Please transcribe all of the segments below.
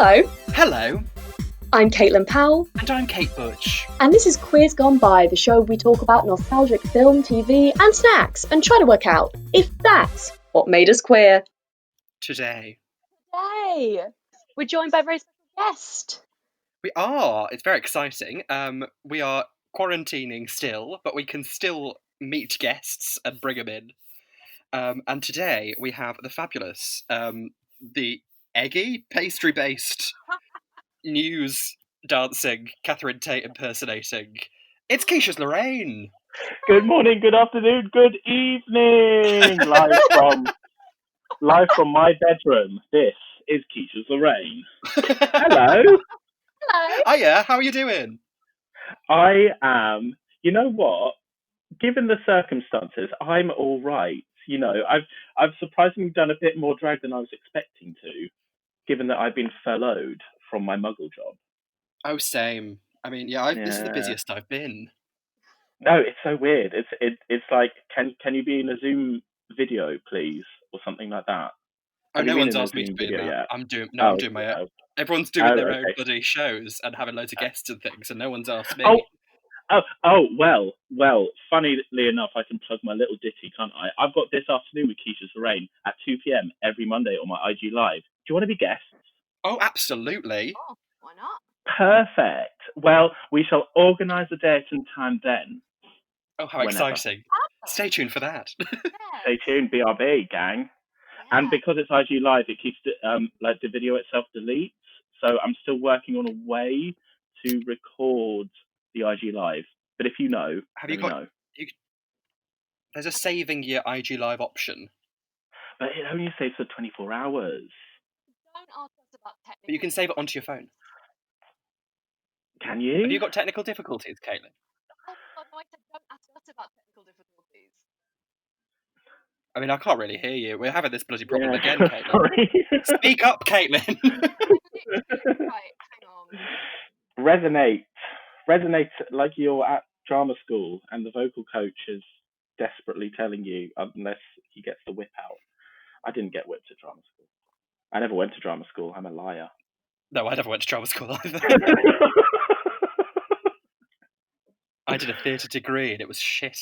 Hello, Hello, I'm Caitlin Powell, and I'm Kate Butch. and this is Queers Gone By, the show where we talk about nostalgic film, TV, and snacks, and try to work out if that's what made us queer. Today, Hey, we're joined by a very special guest. we are. It's very exciting. We are quarantining still, but we can still meet guests and bring them in. And today we have the fabulous, the eggy, pastry-based, news dancing, Catherine Tate impersonating. It's Quiches Lorraine. Good morning, good afternoon, good evening. Live from my bedroom. This is Quiches Lorraine. Hello. Hello. Hiya, how are you doing? I am. You know what? Given the circumstances, I'm all right. You know, I've surprisingly done a bit more drag than I was expecting to, given that I've been furloughed from my Muggle job. Oh, same. I mean, this is the Yeah. busiest I've been. No, it's so weird. It's like, can you be in a Zoom video, please, or something like that? Oh, Have you no been one's in a asked me to Zoom be in video that. yet? I'm doing my own. Oh, Everyone's doing their own okay. bloody shows and having loads of guests and things, and no one's asked me. Well. Funnily enough, I can plug my little ditty, can't I? I've got this afternoon with Quiches Lorraine at 2 p.m. every Monday on my IG Live. Do you want to be guests? Oh, absolutely. Oh, why not? Perfect. Well, we shall organise a date and time then. Oh, how Whenever. exciting. Stay tuned for that. Stay tuned, BRB, gang. Yeah. And because it's IG Live, it keeps like the video itself deletes. So I'm still working on a way to record the IG Live. But if you know, Have you let me got? know. There's a saving your IG Live option, But it only saves for 24 hours. Don't ask us about technical. but you can save it onto your phone. Can you? Have you got technical difficulties, Caitlin? Oh God, no! I said don't ask us about technical difficulties. I mean, I can't really hear you. We're having this bloody problem Yeah, again, Caitlin. sorry. Speak up, Caitlin. Right, hang on. Resonate like you're at drama school and the vocal coach is desperately telling you, unless he gets the whip out. I didn't get whipped at drama school. I never went to drama school. I'm a liar. No, I never went to drama school either. I did a theatre degree and it was shit.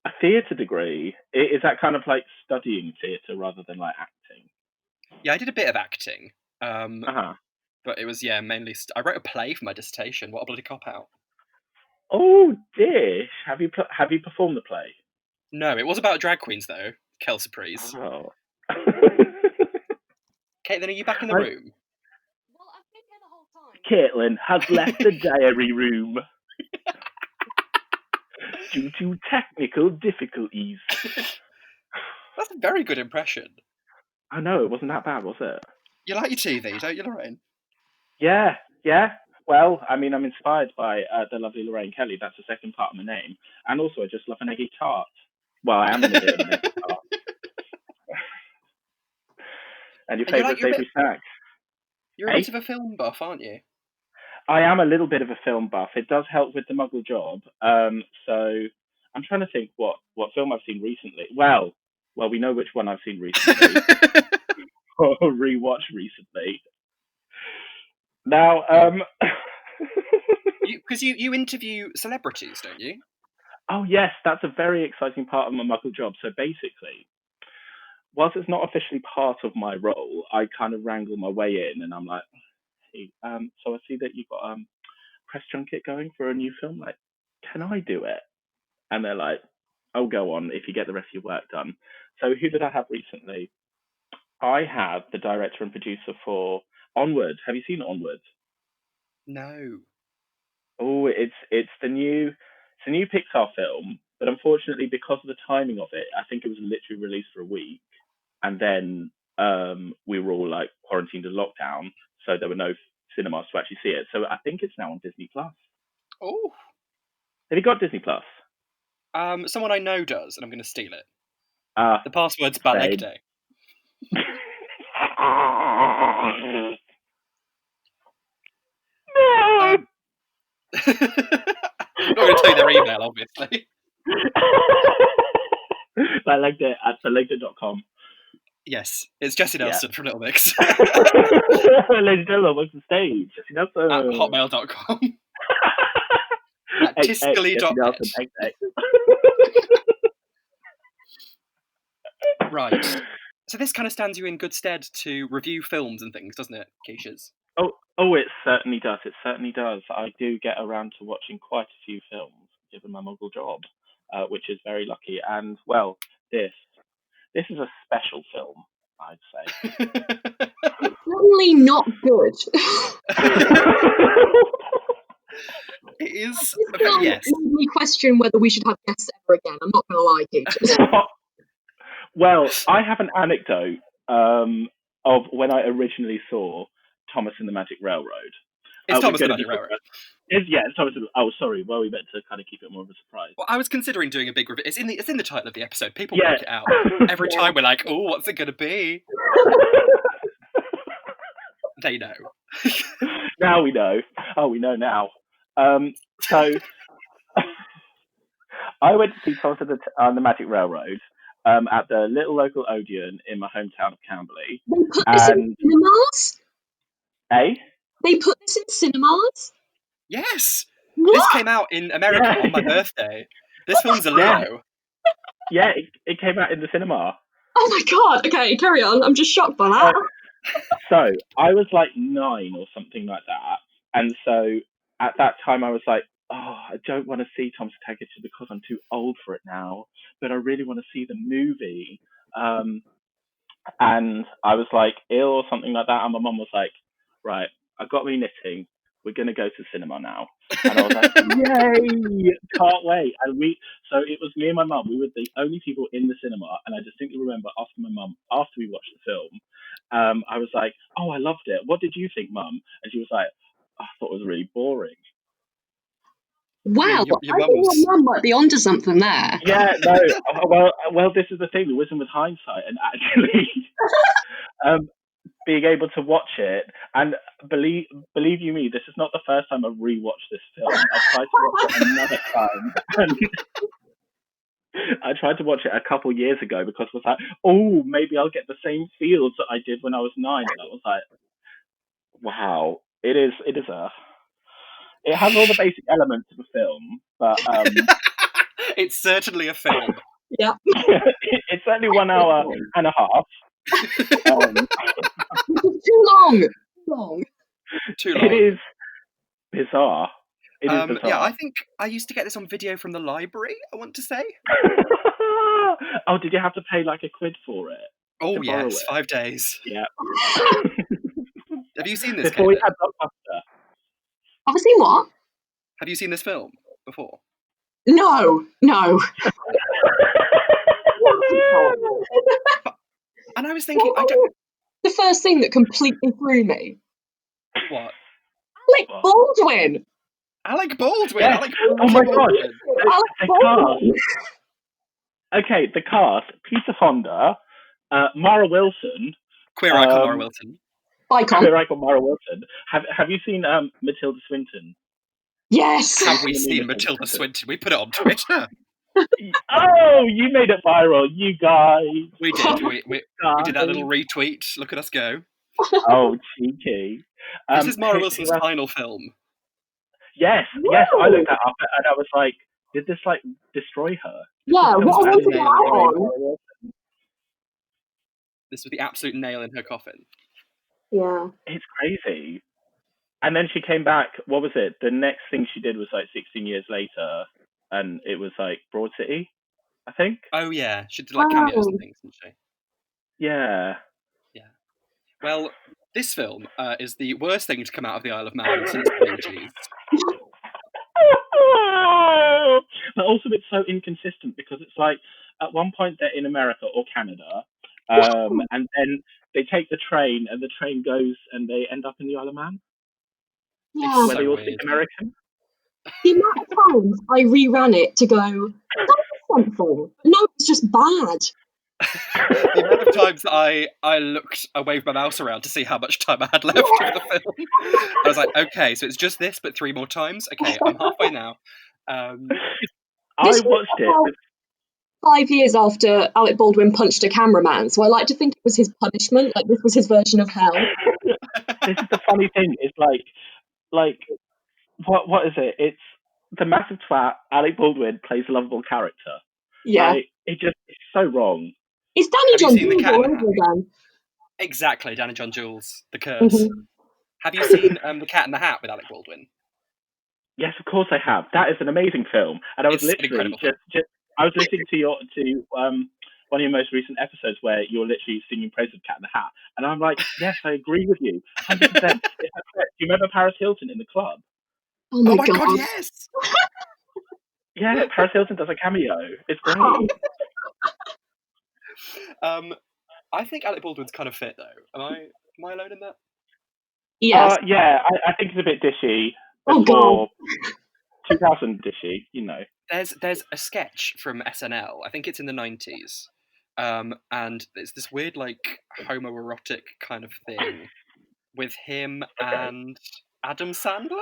A theatre degree? Is that kind of like studying theatre rather than like acting? Yeah, I did a bit of acting. Uh-huh. But it was, mainly... I wrote a play for my dissertation. What a bloody cop-out. Oh, dear. Have you performed the play? No, it was about drag queens, though. Kel Surprise. Oh. Caitlin, are you back in the room? Well, I've been here the whole time. Caitlin has left the diary room due to technical difficulties. That's a very good impression. I know, it wasn't that bad, was it? You like your TV, don't you, Lorraine? Yeah. Well, I mean, I'm inspired by the lovely Lorraine Kelly. That's the second part of my name. And also, I just love an eggy tart. Well, I am in a bit of an eggy tart. And your favourite savoury snack? You're a bit of a film buff, aren't you? I am a little bit of a film buff. It does help with the Muggle job. So I'm trying to think what film I've seen recently. Well, we know which one I've seen recently. Or rewatched recently. Now, because you interview celebrities, don't you? Oh yes, that's a very exciting part of my Muggle job. So basically, whilst it's not officially part of my role, I kind of wrangle my way in, and I'm like, hey, so I see that you've got press junket going for a new film. Like, can I do it? And they're like, oh, go on if you get the rest of your work done. So who did I have recently? I have the director and producer for Onward. Have you seen Onward? No. Oh, it's a new Pixar film, but unfortunately, because of the timing of it, I think it was literally released for a week, and then we were all like quarantined in lockdown, so there were no cinemas to actually see it. So I think it's now on Disney Plus. Oh. Have you got Disney Plus? Someone I know does, and I'm going to steal it. The password's Balegde. No. I'm not going to tell you their email, obviously. Balegde at balegde.com. Yes, it's Jessie Nelson from Little Mix. Ladies and gentlemen, what's the stage? Jessie Nelson. At hotmail.com. At Jessie tiscally.net. Nelson, XX. Right. So this kind of stands you in good stead to review films and things, doesn't it, Quiches? Oh, it certainly does. It certainly does. I do get around to watching quite a few films, given my muggle job, which is very lucky. And, well, this is a special film, I'd say. Certainly not good. It is. This film Yes. made me question whether we should have guests ever again. I'm not going to lie, Peaches. Well, I have an anecdote of when I originally saw Thomas and the Magic Railroad. It's Thomas and the Magic Railroad. It's Thomas. Oh, sorry. Well, we meant to kind of keep it more of a surprise. Well, I was considering doing a big review. It's in the title of the episode. People work it out. Every time we're like, oh, what's it going to be? They know. Now we know. Oh, we know now. So I went to see Thomas and the Magic Railroad at the little local Odeon in my hometown of Camberley. They put this in cinemas? Eh? They put this in cinemas? Yes. What? This came out in America on my birthday. This film's a Leo. Yeah, it came out in the cinema. Oh my god. Okay, carry on. I'm just shocked by that. So I was like 9 or something like that. And so at that time I was like, oh, I don't want to see Thomas the Tank Engine because I'm too old for it now. But I really want to see the movie. And I was like ill or something like that. And my mum was like, right, I got me knitting. We're going to go to the cinema now. And I was like, yay, can't wait. And so it was me and my mum. We were the only people in the cinema. And I distinctly remember asking my mum after we watched the film, I was like, oh, I loved it. What did you think, Mum? And she was like, I thought it was really boring. Wow, Your I mum think was... your mum might be onto something there. Yeah, no. Well, this is the thing, the wisdom with hindsight, and actually being able to watch it, and believe you me, this is not the first time I've rewatched this film. I've tried to watch it another time. I tried to watch it a couple years ago because I was like, oh, maybe I'll get the same feels that I did when I was 9. And I was like, wow, it has all the basic elements of a film, but it's certainly a film. Yeah. It's only 1 hour and a half. Too long. Too long. It is bizarre. It is bizarre. Yeah, I think I used to get this on video from the library, I want to say. Oh, did you have to pay like £1 for it? Oh, yes, 5 days. Yeah. Have you seen this? Before we had Blockbuster. Have I seen what? Have you seen this film before? No. And I was thinking, I don't... The first thing that completely threw me. What? Alec Baldwin. Alec Baldwin. Yes. Alec Oh my god. Alec Baldwin. Okay, the cast: Peter Fonda, Mara Wilson, queer icon Mara Wilson. Queer icon Mara Wilson. Have you seen Matilda Swinton? Yes. Have we seen Matilda Swinton? We put it on Twitter. Oh, you made it viral, you guys. We did. We did that little retweet. Look at us go. Oh, cheeky. This is Mara Wilson's final film. Yes. I looked that up and I was like, did this like destroy her? Yeah, what I wanted to get out on. This was the absolute nail in her coffin. Yeah. It's crazy. And then she came back, what was it? The next thing she did was like 16 years later, and it was like Broad City, I think. Oh yeah, she did like cameos and things, didn't she? Yeah. Well, this film is the worst thing to come out of the Isle of Man since the 80s. But also it's so inconsistent because it's like at one point they're in America or Canada, and then they take the train and the train goes and they end up in the Isle of Man. Yeah. Where they all speak American. The amount of times I reran it to go, that's something. No, it's just bad. The amount of times that I looked, I waved my mouse around to see how much time I had left of the film. I was like, okay, so it's just this, but 3 more times? Okay, I'm halfway now. I watched it. 5 years after Alec Baldwin punched a cameraman, so I like to think it was his punishment, like this was his version of hell. This is the funny thing. It's like what is it? It's the massive twat. Alec Baldwin plays a lovable character. Yeah. Like, it's so wrong. It's Danny Have you John seen The Jules Cat all in the over Hat? again. Exactly, Danny John Jules, The Curse. Mhm. Have you seen The Cat in the Hat with Alec Baldwin? Yes, of course I have. That is an amazing film, and I was It's an literally incredible film. just I was listening to one of your most recent episodes where you're literally singing praise of Cat in the Hat, and I'm like, yes, I agree with you, 100%. Do you remember Paris Hilton in the club? Oh my Oh my god. god, yes! Yeah, Paris Hilton does a cameo. It's great. I think Alec Baldwin's kind of fit though. Am I alone in that? Yes. Yeah, I think it's a bit dishy Oh before god. 2000 dishy, you know. There's a sketch from SNL. I think it's in the 90s. And it's this weird like homoerotic kind of thing with him and Adam Sandler.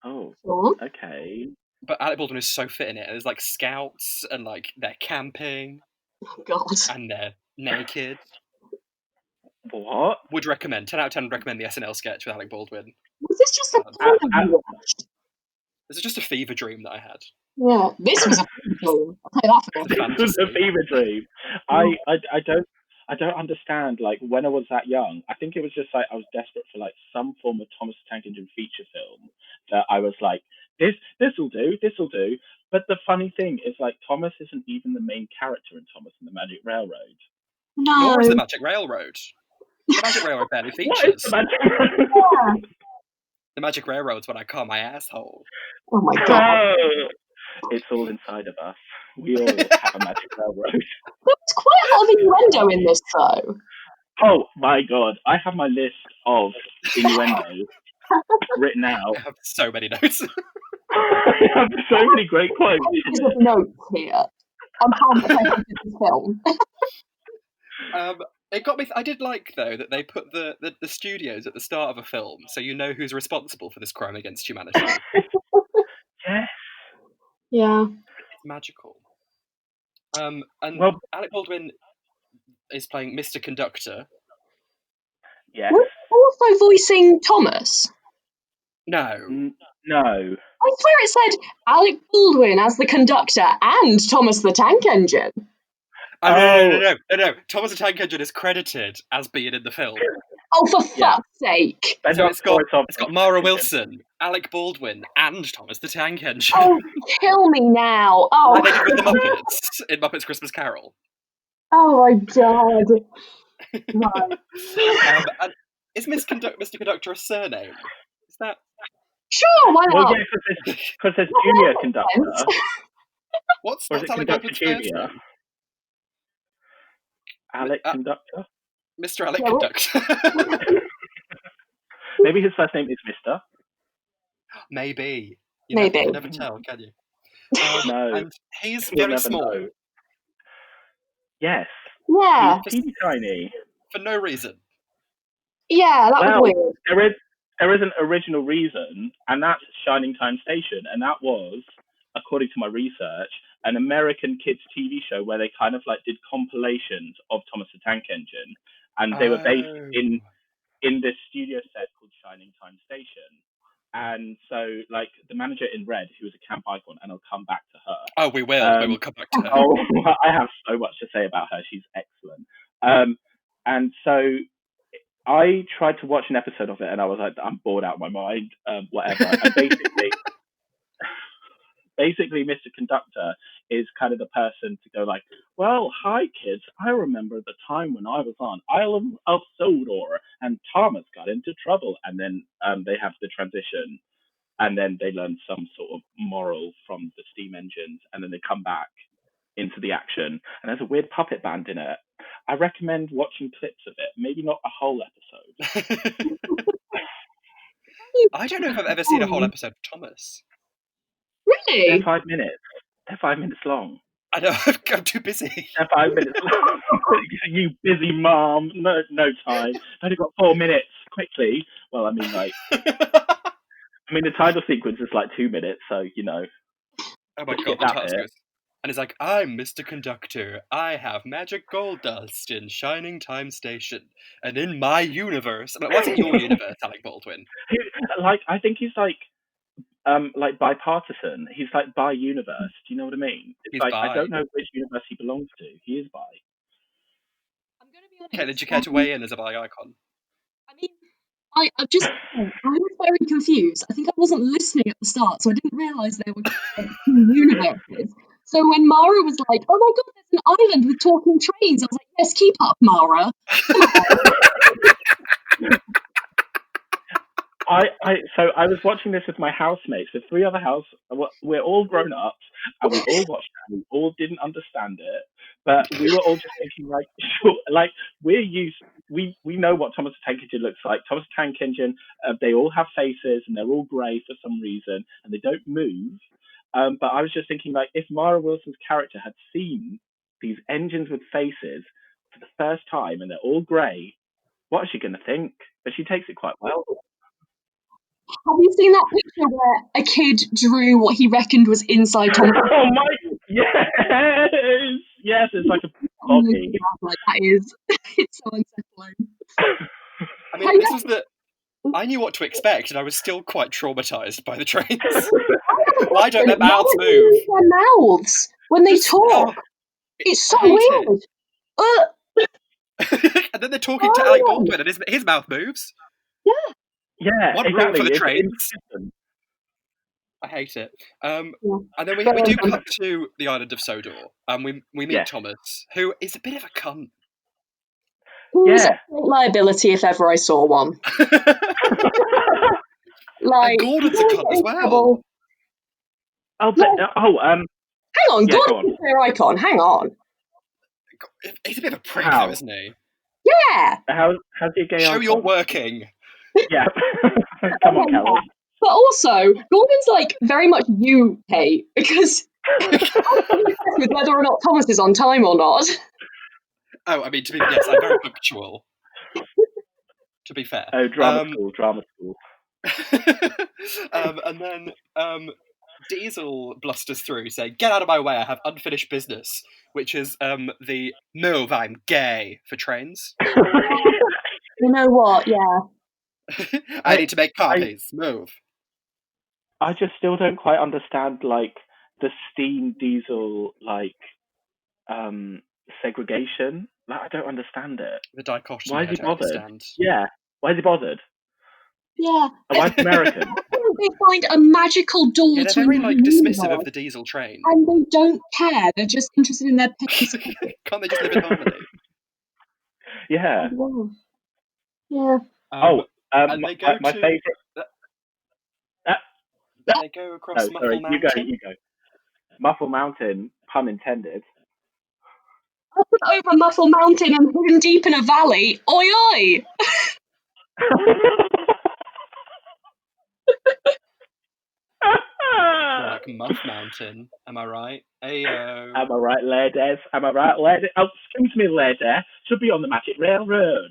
Oh, Sure. okay. But Alec Baldwin is so fit in it. There's like scouts and like they're camping Oh god. and they're naked. What? Would recommend 10 out of 10. Would recommend the SNL sketch with Alec Baldwin. Was this just a film you watched? This is just a fever dream that I had. Yeah. This was a film. I'll tell you that for The nothing. This was a fantasy. fever dream. I don't understand. Like, when I was that young, I think it was just like I was desperate for like some form of Thomas the Tank Engine feature film that I was like, this will do. But the funny thing is, like, Thomas isn't even the main character in Thomas and the Magic Railroad. No. Nor is the Magic Railroad. The Magic Railroad barely What is features. the Magic Railroad? The Magic Railroad's when I call my asshole. Oh my god. It's all inside of us. We all have a Magic Railroad. There's quite a lot of innuendo in this though. Oh my god, I have my list of innuendos written out. I have so many notes. I have so many great quotes. Pages of notes here on how much I hated this film. It got me. I did like though that they put the studios at the start of a film, so you know who's responsible for this crime against humanity. Yes. Yeah. It's magical. And Well, Alec Baldwin is playing Mr. Conductor. yes. Was also voicing Thomas. No. No. I swear it said Alec Baldwin as the conductor and Thomas the Tank Engine. Oh, no. Thomas the Tank Engine is credited as being in the film. Oh, for fuck's sake. So it's got Mara Wilson, Alec Baldwin, and Thomas the Tank Engine. Oh, kill me now. Oh, Like they did with the Muppets in Muppets Christmas Carol. oh my god. Right. And is Mr. Conductor a surname? Is that? Sure, why Well, not? yeah, because there's Junior Conductor. What's Or is it Alec Conductor Baldwin's first Junior? name? Alec Conductor? Mr. Alec Yeah, Conductor. Maybe his first name is Mr. Maybe. Maybe. You can never tell, can you? No. And he's You'll very never small. know. Yes. Yeah. He's teeny tiny. For no reason. Yeah, that was weird. There is an original reason, and that's Shining Time Station, and that was, according to my research, an American kids TV show where they kind of like did compilations of Thomas the Tank Engine, and they were based in this studio set called Shining Time Station. And so, like, the manager in Red, who was a camp icon, and I'll come back to her. Oh, we will. We will come back to her. Oh, I have so much to say about her. She's excellent. And so I tried to watch an episode of it, and I was like, I'm bored out of my mind, whatever. And basically, Mr. Conductor is kind of the person to go like, well, hi, kids. I remember the time when I was on Isle of Sodor, and Thomas got into trouble. And then they have the transition, and then they learn some sort of moral from the steam engines, and then they come back into the action. And there's a weird puppet band in it. I recommend watching clips of it, maybe not a whole episode. I don't know if I've ever seen a whole episode of Thomas. Really? They're 5 minutes. They're 5 minutes long. I know, I'm too busy. They're 5 minutes long. You busy mom. No time. Only got 4 minutes. Quickly. Well, I mean, like, the title sequence is like 2 minutes, so, you know. Oh my god, the title sequence. And he's like, I'm Mr. Conductor. I have magic gold dust in Shining Time Station. And in my universe... I'm like, what's in your universe, Alec Baldwin? Like, I think he's like bipartisan. He's like bi-universe. Do you know what I mean? It's He's like, I bi. don't know which universe he belongs to. He is bi. I'm going to be honest. Okay, did you care to weigh in as a bi icon? I mean, I was very confused. I think I wasn't listening at the start, so I didn't realise there were two universes. So when Mara was like, "Oh my god, there's an island with talking trains," I was like, "Yes, keep up, Mara." So I was watching this with my housemates, with 3 other we're all grown ups, and we all watched it, and we all didn't understand it, but we were all just thinking like, sure, like we know what Thomas the Tank Engine looks like. Thomas the Tank Engine, they all have faces, and they're all grey for some reason, and they don't move. But I was just thinking like, if Mara Wilson's character had seen these engines with faces for the first time, and they're all grey, what is she going to think? But she takes it quite well. Have you seen that picture where a kid drew what he reckoned was inside Thomas? Oh my! Yes, it's like a body. Like that is, it's so unsettling. I mean, this was the... I knew what to expect, and I was still quite traumatised by the trains. Why don't their mouths move? Their mouths when they talk. It's so weird. And then they're talking to Alec Baldwin, and his mouth moves. Yeah, What exactly. room for the trains? I hate it. And then we do cut to the island of Sodor, and we meet Thomas, who is a bit of a cunt. Who's a great liability if ever I saw one. Like, and Gordon's a cunt as well. Oh, but hang on, Gordon's a fair icon. Hang on. He's a bit of a prick, though, isn't he? Yeah. How's he a gay Show icon? you're working. Yeah. Come on, Carol. But also, Gordon's like very much you, Kate, because I'm with whether or not Thomas is on time or not. Oh, I mean, yes, I'm very punctual. To be fair. Oh, drama school. And then Diesel blusters through, saying, "Get out of my way! I have unfinished business," which is the "Move, I'm gay" for trains. You know what? Yeah. I need to make copies. Move. I just still don't quite understand like the steam diesel segregation. Like, I don't understand it. The dichotomy. Why is he bothered? Understand. Yeah. Why is he bothered? Yeah. Why is he American? They find a magical door they're to very dismissive of the diesel train. And they don't care. They're just interested in their pets. Can't they just live in harmony? Yeah. Yeah. And they go my favourite. They go across Muffle Mountain. You go. Muffle Mountain, pun intended. I put over Muffle Mountain and hidden deep in a valley. Oi, oi! Like Muff Mountain, am I right? Ayo. Am I right, ladies? Am I right, ladies? Oh, excuse me, lady. Should be on the Magic Railroad.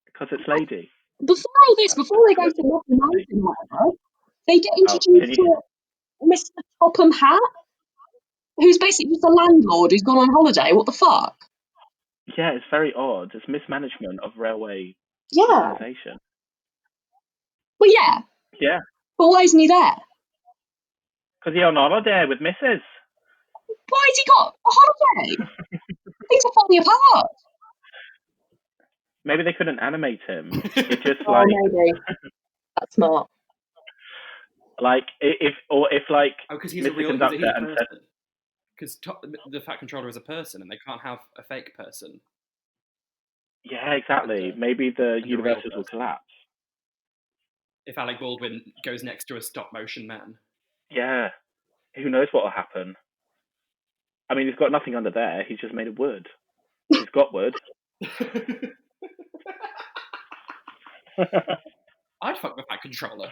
Because it's lady. Before all this, before they go to Muffle Mountain, whatever, they get introduced to Mr. Topham Hat, who's basically just a landlord who's gone on holiday. What the fuck? Yeah, it's very odd. It's mismanagement of railway organisation. Well, yeah. Yeah. But why isn't he there? Because he's on holiday with Mrs. Why has he got a holiday? Things are falling apart. Maybe they couldn't animate him. It's just maybe. That's smart. Like if because he's Mr. a real Conductor and person. Because the Fat Controller is a person, and they can't have a fake person. Yeah, exactly. Maybe the universes will collapse. If Alec Baldwin goes next to a stop-motion man. Yeah. Who knows what will happen? I mean, he's got nothing under there. He's just made of wood. He's got wood. I'd fuck the Fat Controller.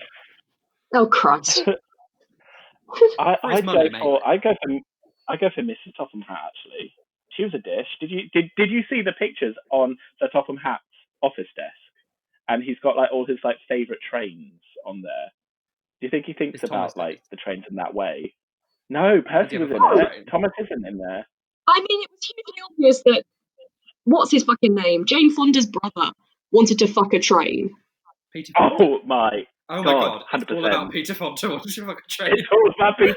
Oh, Christ. I go for Mrs. Topham Hat, actually. She was a dish. Did you see the pictures on the Topham Hat's office desk? And he's got like all his like favourite trains on there. Do you think he thinks about like the trains in that way? No, Percy Does was he in have a funny it. train? Thomas isn't in there. I mean, it was hugely obvious that, what's his fucking name? Jane Fonda's brother wanted to fuck a train. Peter Fonda. Oh my God! 100%. It's all about Peter Fonda. What did you fuck a train? It's all about Moody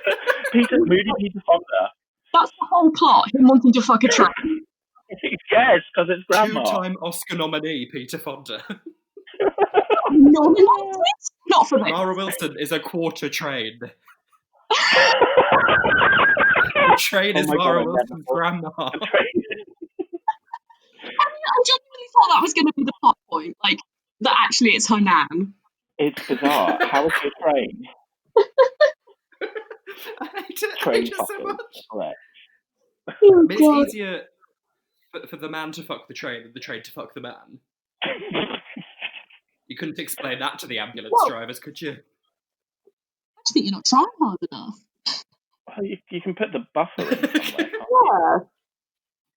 Peter Fonda. That's the whole plot, him wanting to fuck a train. Yes, because it's grandma. Two-time Oscar nominee Peter Fonda. Nominated? Not for this. Mara Wilson is a quarter train. The train is Mara Wilson's grandma. I genuinely thought that was going to be the plot point, like, that actually it's her nan. It's bizarre. How is your train? I hate it Train so fuckers. much. Correct. I mean, it's easier for the man to fuck the train than the train to fuck the man. You couldn't explain that to the ambulance drivers, could you? I just think you're not trying hard enough. Well, you can put the buffer in somewhere.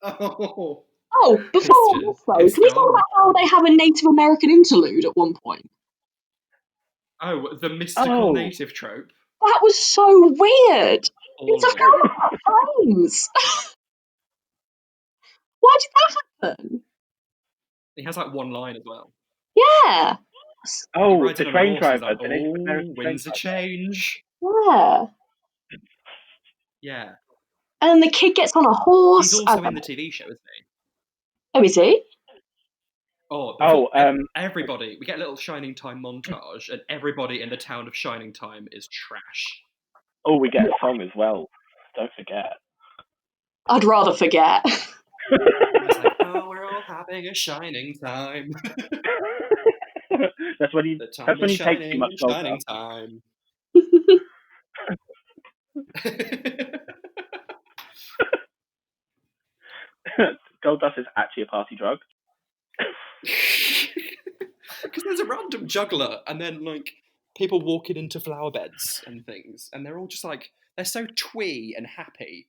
Oh, before all this though, can we talk about how they have a Native American interlude at one point? Oh, the mystical native trope. That was so weird. It's a film about trains. Why did that happen? He has like one line as well. Yeah. Oh, the train driver. Like, winds a change. Yeah. Yeah. And then the kid gets on a horse. He's also in the TV show, isn't he? Oh, is he? Everybody. We get a little Shining Time montage, and everybody in the town of Shining Time is trash. Oh, we get a song as well. Don't forget. I'd rather forget. It's like, oh, we're all having a shining time. That's when he takes too much shining time. Gold dust is actually a party drug. Because there's a random juggler, and then like people walking into flower beds and things, and they're all just like, they're so twee and happy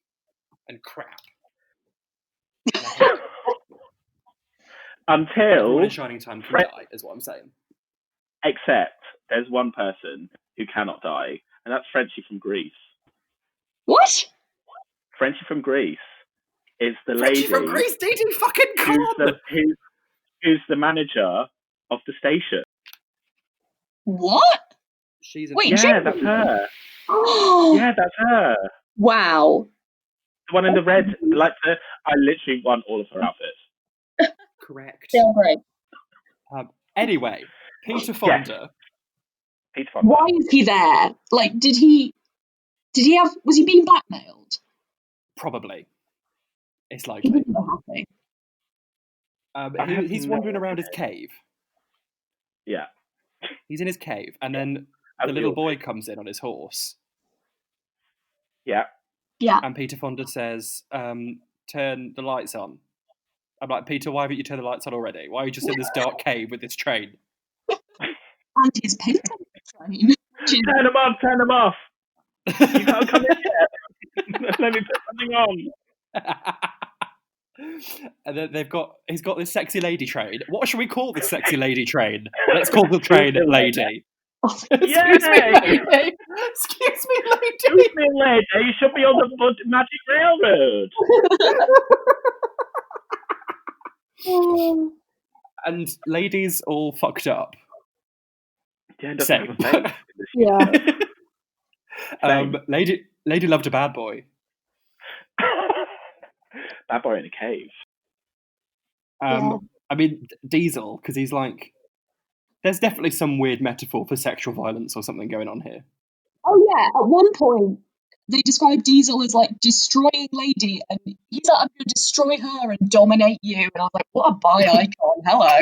and crap. Until in Shining Time can die, is what I'm saying. Except there's one person who cannot die, and that's Frenchie from Greece. What? Frenchie from Greece is the Frenchie lady from Greece dating fucking Con! Who's the manager of the station. What? That's her. Oh. Yeah, that's her. Wow. The one in the red, I literally want all of her outfits. Correct. Yeah, great. Anyway, Peter Fonda. Yes. Peter Fonda. Why is he there? Like, was he being blackmailed? Probably. It's likely. He's wandering around his cave. Yeah. He's in his cave, and then the little boy comes in on his horse. Yeah. Yeah. And Peter Fonda says, turn the lights on. I'm like, Peter, why haven't you turned the lights on already? Why are you just in this dark cave with this train? And his painting train. Turn them off. You can't come in yet. Let me put something on. And then he's got this sexy lady train. What should we call this sexy lady train? Let's call the train Lady. Excuse me, lady. Excuse me, lady. Excuse me, lady. You should be on the Magic Railroad. And ladies all fucked up. Yeah, same. Yeah. Lady loved a bad boy. Bad boy in a cave. I mean, Diesel, because he's like, there's definitely some weird metaphor for sexual violence or something going on here. Oh yeah, at one point they describe Diesel as like destroying Lady, and he's like, I'm going to destroy her and dominate you. And I was like, what a bi icon! Hello.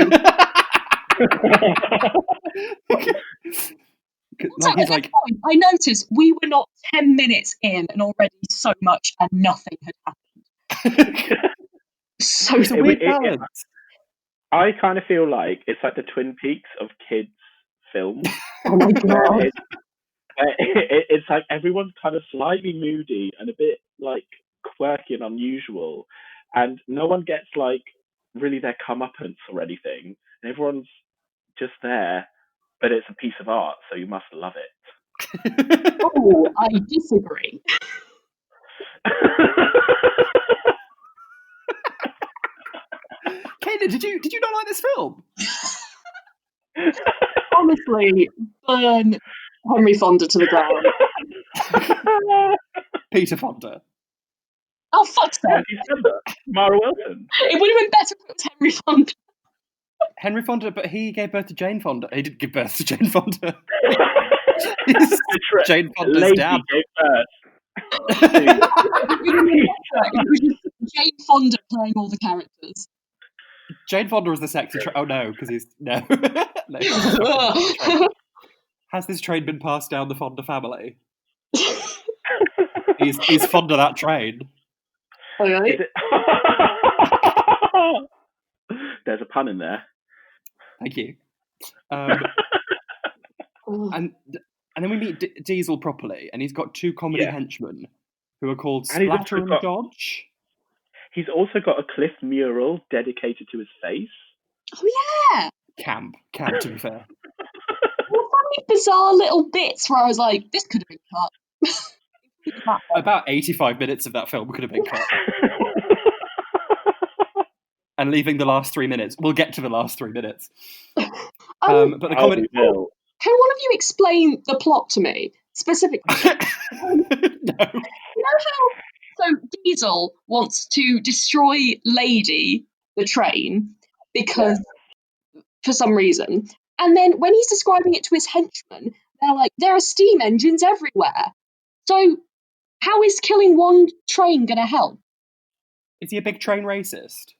He's like, point, I noticed we were not 10 minutes in, and already so much and nothing had happened. So it's a weird balance. I kind of feel like it's like the Twin Peaks of kids' films. Oh my god. It's like everyone's kind of slightly moody and a bit like quirky and unusual, and no one gets like really their comeuppance or anything, and everyone's just there, but it's a piece of art, so you must love it. Oh, I disagree. Kaylin, did you not like this film? Honestly, burn Henry Fonda to the ground. Peter Fonda. Oh, fuck's Yeah, sake. he said that. Mara Wilson. It would have been better if it was Henry Fonda. Henry Fonda, but he gave birth to Jane Fonda. He didn't give birth to Jane Fonda. Jane Fonda's Lady dad. gave birth. It would have been better if it was just Jane Fonda playing all the characters. Jane Fonda was the sexy train. Oh no, because he's no. No. Has this train been passed down the Fonda family? He's Fonda that train. Okay. There's a pun in there. Thank you. And then we meet Diesel properly, and he's got two comedy henchmen who are called And he's Splatter also and got- Dodge. He's also got a Cliff mural dedicated to his face. Oh, yeah. Camp, to be fair. There were so many bizarre little bits where I was like, this could have been cut. About 85 minutes of that film could have been cut. And leaving the last 3 minutes. We'll get to the last 3 minutes. But the comedy... we will. Can one of you explain the plot to me, specifically? No. You know how... So Diesel wants to destroy Lady, the train, because... for some reason. And then when he's describing it to his henchmen, they're like, there are steam engines everywhere. So how is killing one train going to help? Is he a big train racist?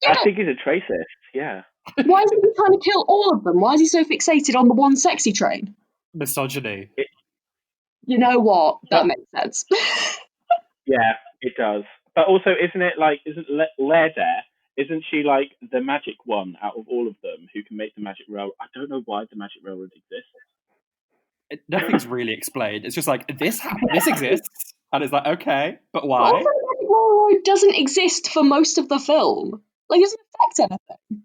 Yeah, I think he's a tracist, yeah. why isn't he trying to kill all of them? Why is he so fixated on the one sexy train? Misogyny. You know what? That makes sense. Yeah, it does. But also, isn't Lair there? Isn't she like the magic one out of all of them who can make the magic railroad? I don't know why the magic railroad exists. Nothing's really explained. It's just like, this exists. And it's like, okay, but why? Also, the Magic Railroad doesn't exist for most of the film. Like, it doesn't affect anything.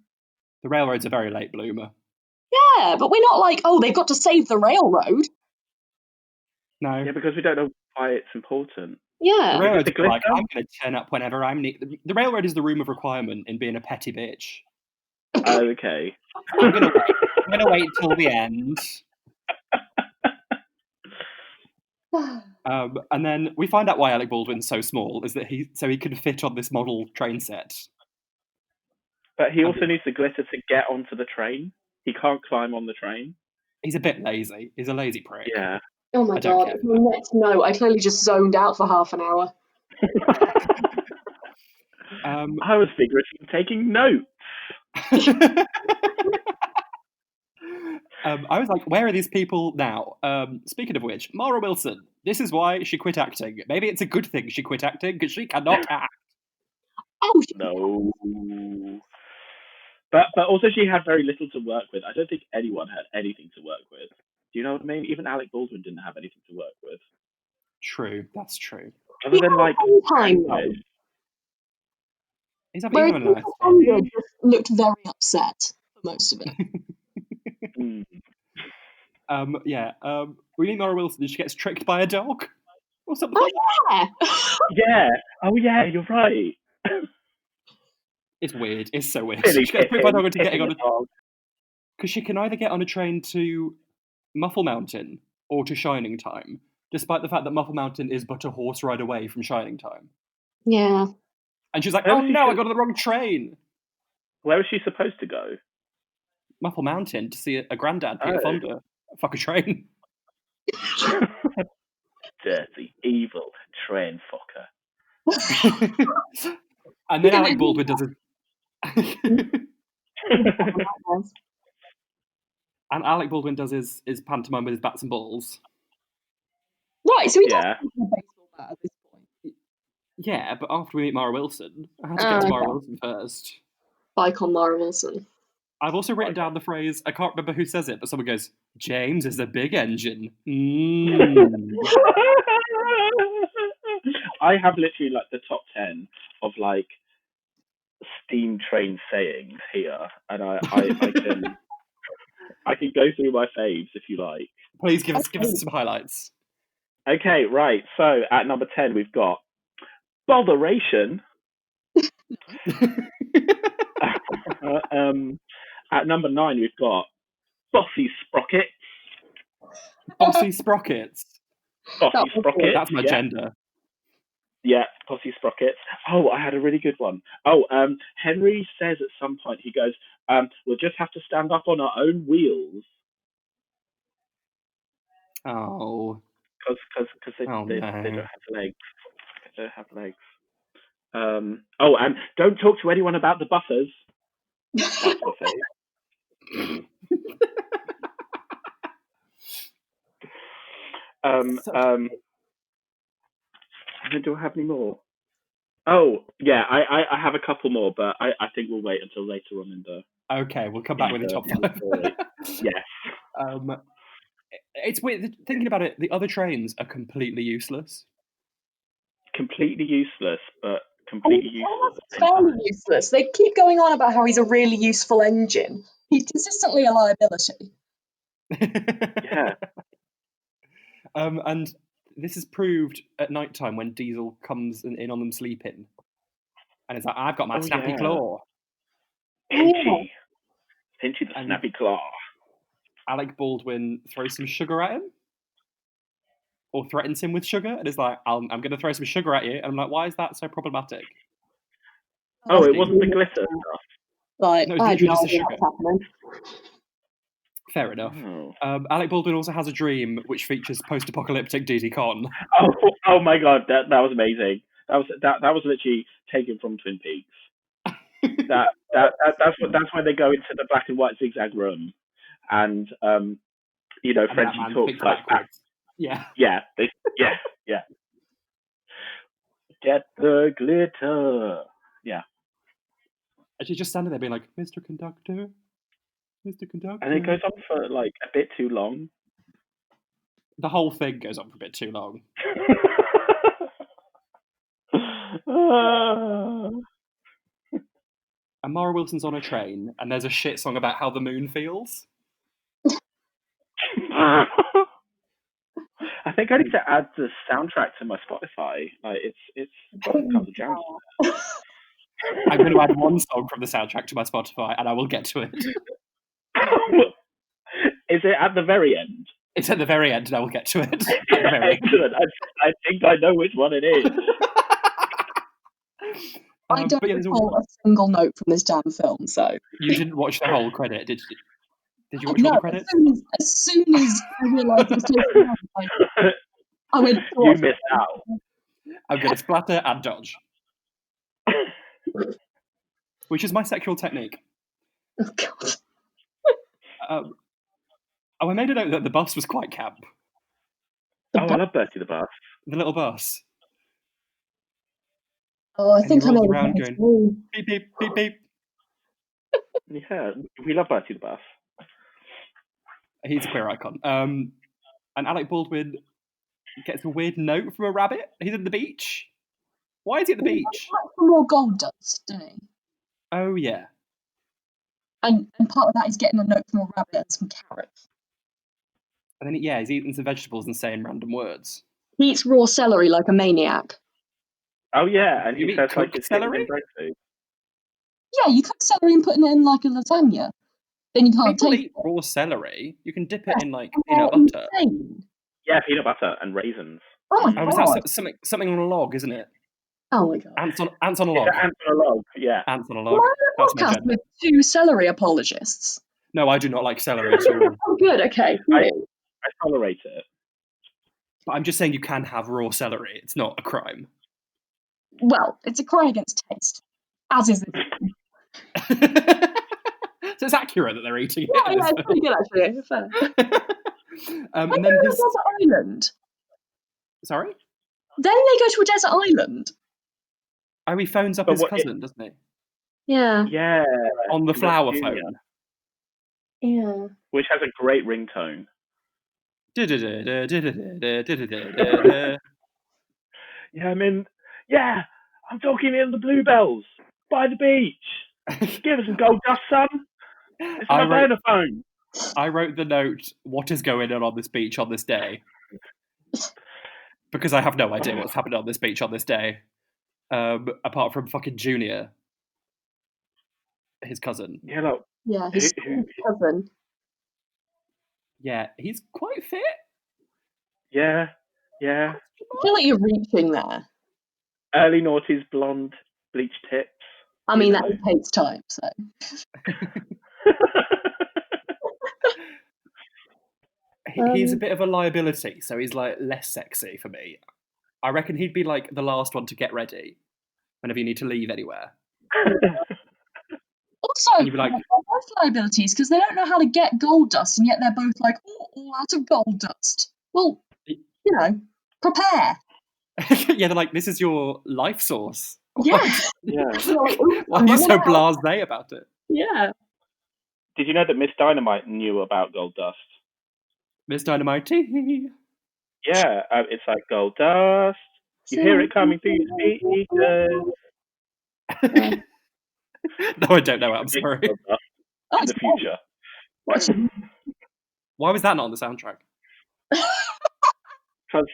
The railroad's a very late bloomer. Yeah, but we're not like, oh, they've got to save the railroad. No. Yeah, because we don't know why it's important. Yeah. The railroad's the like, glitter? I'm going to turn up whenever I'm needed. The railroad is the room of requirement in being a petty bitch. Oh, okay. I'm going to wait till the end. And then we find out why Alec Baldwin's so small, is that he can fit on this model train set. But he also needs the glitter to get onto the train. He can't climb on the train. He's a bit lazy. He's a lazy prick. Yeah. Oh my I don't god, care. if my next note, I clearly just zoned out for half an hour. I was figuratively taking notes. I was like, where are these people now? Speaking of which, Mara Wilson, this is why she quit acting. Maybe it's a good thing she quit acting, because she cannot act. Oh, No. But also she had very little to work with. I don't think anyone had anything to work with. Do you know what I mean? Even Alec Baldwin didn't have anything to work with. True, that's true. Other than like time though. He's Whereas having a nice Peter Fonda just looked very upset for most of it. We meet Mara Wilson and she gets tricked by a dog or something. Oh yeah. Yeah. Oh yeah, you're right. It's weird. It's so weird. Billy She gets tricked by a dog into kicking getting on the dog. because she can either get on a train to Muffle Mountain or to Shining Time, despite the fact that Muffle Mountain is but a horse ride away from Shining Time. Yeah. And she's like, Where oh was she no, I go- got on the wrong train. Where was she supposed to go? Muffle Mountain to see a granddad, Peter Oh. Fonda. Fuck a train. Dirty, evil train fucker. And then Alec Baldwin does and Alec Baldwin does his pantomime with his bats and balls. Right, so he does Yeah. have a baseball bat at this point. Yeah, but after we meet Mara Wilson, I had to get to Mara Wilson first. Icon Mara Wilson. I've also written down the phrase, I can't remember who says it, but someone goes, James is a big engine. Mm. I have literally like the top 10 of like steam train sayings here, and I can go through my faves if you like. Please give us some highlights. Okay, right. So at number 10 we've got Botheration. At number 9, we've got Bossy Sprockets. Bossy Sprockets. Bossy Sprockets. That's my gender. Yeah, Bossy Sprockets. Oh, I had a really good one. Henry says at some point, he goes, we'll just have to stand up on our own wheels. Oh. Because they Oh, don't no. have legs. They don't have legs. And don't talk to anyone about the buffers. That's what they do I have any more? Oh, yeah, I have a couple more, but I think we'll wait until later on in the... Okay, we'll come back with the top 5. Yes. It's weird, thinking about it, the other trains are completely useless. Completely useless, but completely useful. Fairly useless. They keep going on about how he's a really useful engine. He's consistently a liability. Yeah. And this is proved at night time when Diesel comes in on them sleeping. And it's like, I've got my snappy claw. Pinchy the snappy claw. Alec Baldwin throws some sugar at him. Or threatens him with sugar. And is like, I'm going to throw some sugar at you. And I'm like, why is that so problematic? Oh, it wasn't the glitter stuff. Like, no, it's I literally know just the sugar. what's happening. Fair enough. Alec Baldwin also has a dream which features post-apocalyptic Diddy Kong. Oh my god, that was amazing. That was literally taken from Twin Peaks. That's why they go into the black and white zigzag room, and Frenchie talks like that. Yeah. Yeah. Get the glitter. Yeah. And she's just standing there being like, Mr. Conductor. Mr. Conductor. And it goes on for like a bit too long. The whole thing goes on for a bit too long. And Mara Wilson's on a train, and there's a shit song about how the moon feels. I think I need to add the soundtrack to my Spotify. Like it's got a couple of jams. I'm going to add one song from the soundtrack to my Spotify, and I will get to it. Is it at the very end? It's at the very end, and I will get to it. Excellent. I think I know which one it is. I don't recall a single note from this damn film, so... You didn't watch the whole credit, did you? Did you watch all the credits? As soon as I realised it was taken out, I went... You missed out. I'm going to splatter and dodge. Which is my sexual technique. Oh, God. I made a note that the bus was quite camp. I love Bertie the bus. The little bus. Oh, I think I know. Around going, beep, beep, beep, beep. Yeah, we love Bertie the bus. He's a queer icon. And Alec Baldwin gets a weird note from a rabbit. He's at the beach. Why is he at the beach? For more gold dust, doesn't he? Oh, yeah. And part of that is getting a note from a rabbit and some carrots. And then, he's eating some vegetables and saying random words. He eats raw celery like a maniac. Oh, yeah, and he says like it's celery? Yeah, you cook celery and put it in like a lasagna. Then you can't People taste eat raw celery. You can dip it in like peanut butter. Insane. Yeah, peanut butter and raisins. Oh my God! Is that something on a log, isn't it? Oh my God! Ants on a log. Ants on a log. Yeah. Ants on a log. That's my podcast with 2 celery apologists. No, I do not like celery at all. Oh, good. Okay. I tolerate it. But I'm just saying you can have raw celery. It's not a crime. Well, it's a crime against taste, as is this. So it's accurate that they're eating it. Yeah, it's pretty good actually. Fair. And then his desert island. Sorry? Then they go to a desert island. Oh, he phones up his cousin, doesn't he? Yeah. Yeah. On the flower phone. Yeah. Which has a great ringtone. I'm talking in the bluebells by the beach. Give us some gold dust, son. It's my phone. I wrote the note, what is going on this beach on this day? Because I have no idea what's happening on this beach on this day. apart from fucking Junior, his cousin. Yeah, like, Yeah, his cousin. Yeah, he's quite fit. yeah. I feel like you're reaching there. Early noughties, blonde, bleached tips. I mean, that takes time, so. He's a bit of a liability, so he's like less sexy for me. I reckon he'd be like the last one to get ready whenever you need to leave anywhere. Also, And you'd be like, they're both liabilities because they don't know how to get gold dust, and yet they're both like, oh, all out of gold dust. Well, prepare. yeah, they're like, this is your life source. Yeah. Why are you so blasé about it? Yeah. Did you know that Miss Dynamite knew about gold dust? Miss Dynamite. Yeah, it's like gold dust. You hear it coming through your speakers. No, I don't know it. I'm sorry. In the future. Why was that not on the soundtrack? Because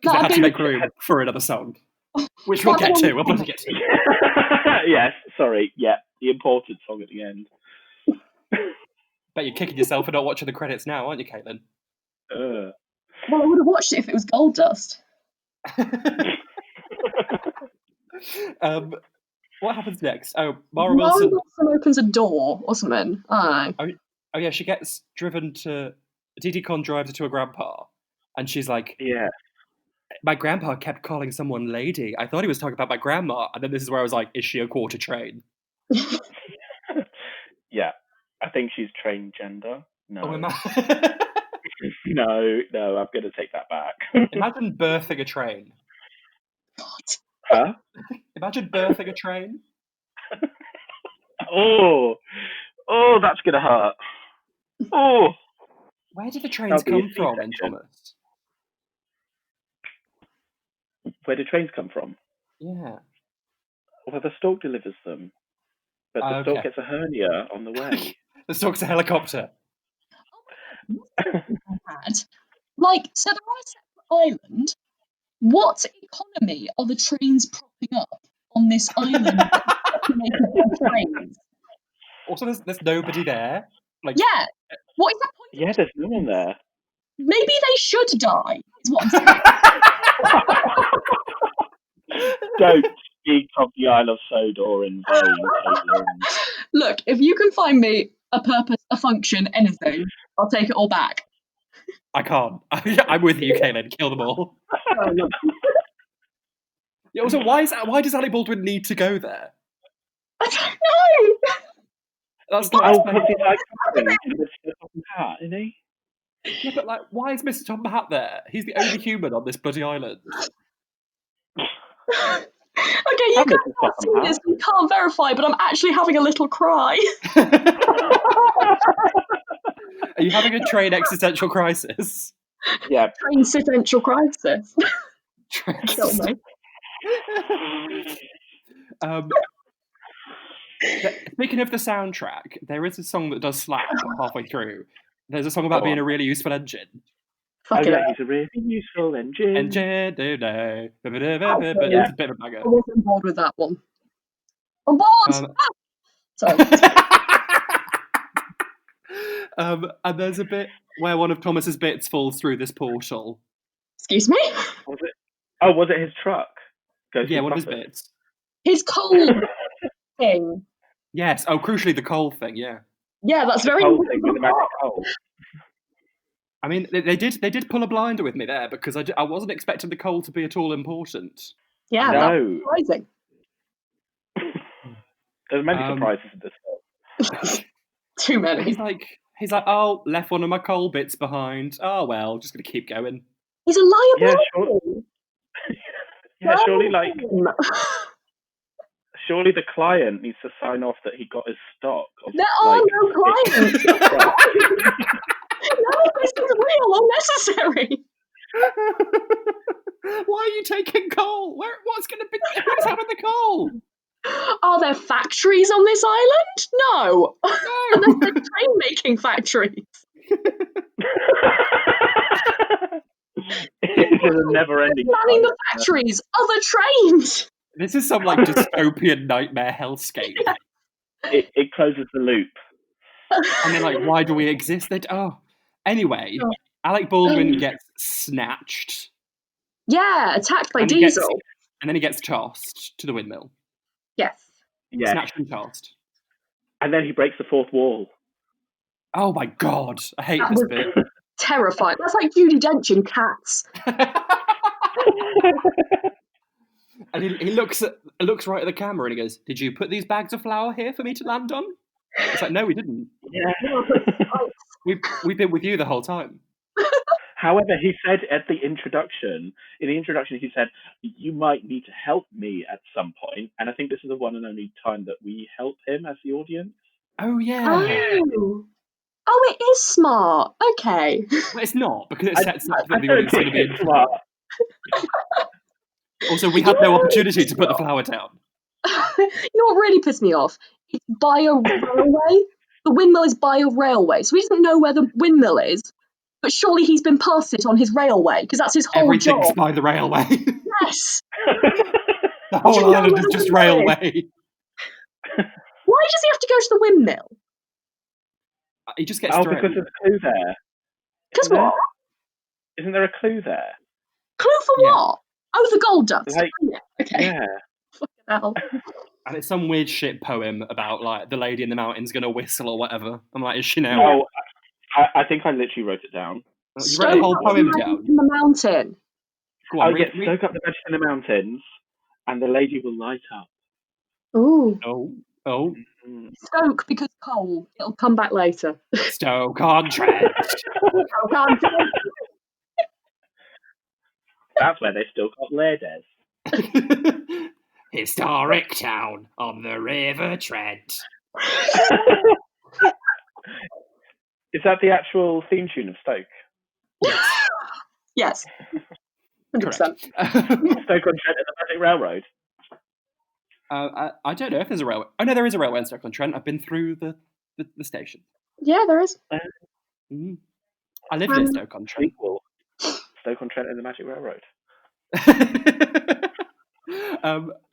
they had to make room for another song, which we'll get to. We'll bloody get to. Yes, sorry. Yeah, the important song at the end. Bet you're kicking yourself for not watching the credits now, aren't you, Caitlin? Well, I would have watched it if it was gold dust. What happens next? Oh, Mara Wilson opens a door or something. Oh yeah, she gets driven to... Didi Con drives her to her grandpa, and she's like, yeah, my grandpa kept calling someone lady. I thought he was talking about my grandma. And then this is where I was like, is she a quarter train? Yeah. I think she's train gender. No. Oh, no, I'm going to take that back. Imagine birthing a train. Huh? Imagine birthing a train. Oh, that's going to hurt. Oh. Where did the trains come from in Thomas? Where do trains come from? Yeah. Well, the stork delivers them. But the stork gets a hernia on the way. The stork's a helicopter. Like, so they're on a separate island. What economy are the trains propping up on this island populated by trains? Also, there's nobody there. Like, yeah. What is that point? Yeah, there's no one there. Maybe they should die, is what I'm saying. Don't speak of the Isle of Sodor in vain, Caitlin. Look, if you can find me a purpose, a function, anything, I'll take it all back. I can't. I'm with you, Caitlin. Kill them all. Yeah, also, why does Alec Baldwin need to go there? I don't know. That's not because he's like Mr. Top Hat, isn't he? Yeah, but like, why is Mr. Top Hat there? He's the only human on this bloody island. Okay, you can't see this, you can't verify, but I'm actually having a little cry. Are you having a train existential crisis? Yeah. Train existential crisis. Kill me. Speaking of the soundtrack, there is a song that does slap halfway through. There's a song about being a really useful engine. He's a really useful engine. It's a bit of a banger. I wasn't on board with that one. On board! Sorry. And there's a bit where one of Thomas's bits falls through this portal. Excuse me? Was it? Oh, was it his truck? Yeah, one of his bits. His coal thing. Yes. Oh, crucially, the coal thing. Yeah. Yeah, that's very. Coal thing with the magic coal. I mean, they did pull a blinder with me there because I wasn't expecting the coal to be at all important. Yeah, no. That's surprising. There's many surprises in this film. Too many. He's like, oh, left one of my coal bits behind. Oh well, just gonna keep going. He's a liability. Yeah, surely surely the client needs to sign off that he got his stock. There are no clients. No, this is real unnecessary. Why are you taking coal? What's going to be? Who's having the coal? Are there factories on this island? No. Unless they're train-making factories. This is a never-ending. Manning the factories, other trains. This is some like dystopian nightmare hellscape. It closes the loop. And then like, why do we exist? Anyway, Alec Baldwin gets snatched. Yeah, attacked by And Diesel. and then he gets tossed to the windmill. Yes. Yeah. Snatched and tossed. And then he breaks the fourth wall. Oh my god, I hate That this was bit. terrifying. That's like Judi Dench in Cats. And he looks right at the camera and he goes, "Did you put these bags of flour here for me to land on?" It's like, no, we didn't. Yeah. We've been with you the whole time. However, he said in the introduction, he said, "You might need to help me at some point." And I think this is the one and only time that we help him as the audience. Oh yeah. Oh, it is smart. Okay. Well, it's not, because it sets up that I the don't audience is going think to be it's smart. Also, we had no opportunity to put the flour down. You know what really pissed me off? It's by a railway. The windmill is by a railway, so he doesn't know where the windmill is. But surely he's been past it on his railway, because that's his whole Everything's job. by the railway. Yes. The whole know island where is the just windmill is? railway. Why does he have to go to the windmill? He just gets Oh, thrown. because there's a clue there. Because what? Isn't there a clue there? Clue for Yeah. what? Oh, the gold dust. Like, Yeah. Okay. Yeah. Fucking hell. And it's some weird shit poem about like the lady in the mountain's gonna whistle or whatever. I'm like, is she now? Oh, I think I literally wrote it down. You wrote the whole poem down. In the mountain. Go on, read. Soak up the magic in the mountains, and the lady will light up. Ooh. Oh, Stoke because coal. It'll come back later. Stoke-on-Trent. That's where they still got ladies. Historic town on the River Trent. Is that the actual theme tune of Stoke? Yes. 100%. Correct. Stoke-on-Trent and the Magic Railroad? I don't know if there's a railway. Oh no, there is a railway in Stoke-on-Trent. I've been through the station. Yeah, there is. I lived in Stoke-on-Trent. Sequel. Stoke-on-Trent and the Magic Railroad.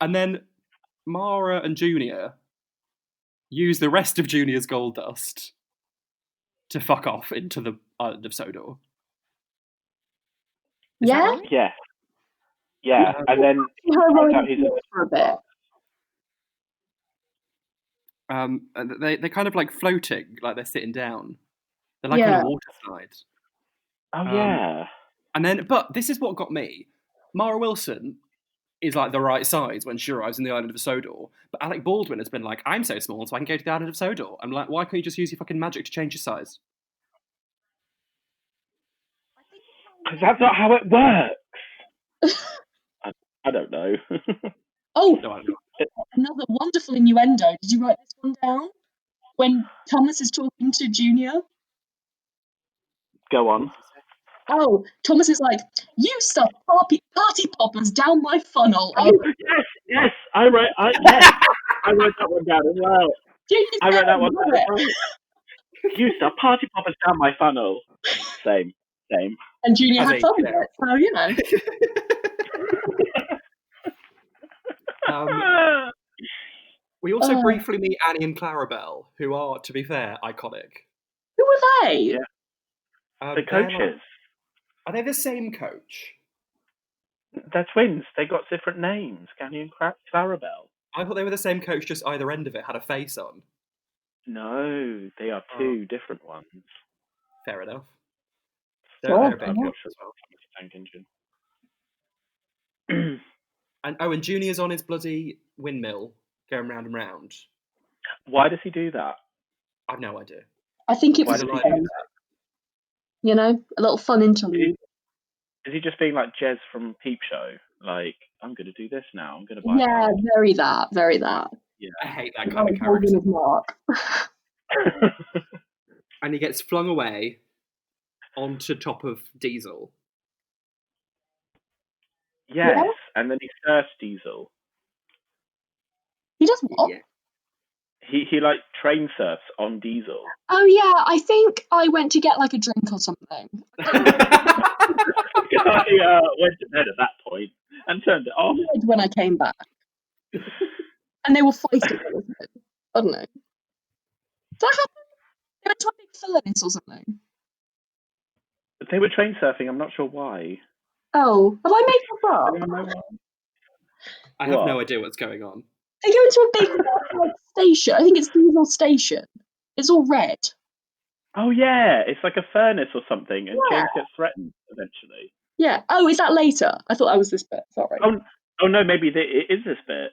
And then Mara and Junior use the rest of Junior's gold dust to fuck off into the island of Sodor. Is that right? Yeah. Yeah, and then he finds out he's for a bit. They're kind of like floating, like they're sitting down. They're like on a water slide. Oh yeah. And then, but this is what got me. Mara Wilson is like the right size when she arrives in the island of Sodor, but Alec Baldwin has been like, I'm so small, so I can go to the island of Sodor. I'm like, why can't you just use your fucking magic to change your size? Because that's not how it works. I don't know. Oh, No, I don't know. another wonderful innuendo. Did you write this one down? When Thomas is talking to Junior? Go on. Oh, Thomas is like, you stuff party poppers down my funnel. Oh, yes, I wrote that one down as well. I wrote that one down as well. You stuff party poppers down my funnel. Same. And Junior had fun with it, so you know. We also briefly meet Annie and Clarabelle, who are, to be fair, iconic. Who were they? Yeah. The coaches. Are they the same coach? They're twins. They got different names, Annie and Clarabelle. I thought they were the same coach, just either end of it had a face on. No, they are two different ones. Fair enough. They're a big coach as well. Tank engine. And Junior's on his bloody windmill, going round and round. Why does he do that? I've no idea. I think it was Why does he do that? You know, a little fun interlude. Is he just being like Jez from Peep Show? Like, I'm going to do this now. I'm going to buy Yeah, very that. Yeah, I hate that kind of character. Mark. And he gets flung away onto top of Diesel. Yes, and then he surfs Diesel. He does what? Yeah. He like train surfs on Diesel. Oh yeah, I think I went to get like a drink or something. I went to bed at that point and turned it off. When I came back. And they were fighting, wasn't it? I don't know. Did that happen? They went to a big furnace or something. They were train surfing. I'm not sure why. Oh, have I made that up? Anyone know why? I have no idea what's going on. They go into a big station. I think it's Diesel Station. It's all red. Oh yeah, it's like a furnace or something, and Yeah. James gets threatened eventually. Yeah. Oh, is that later? I thought that was this bit. Sorry. Oh no, maybe it is this bit.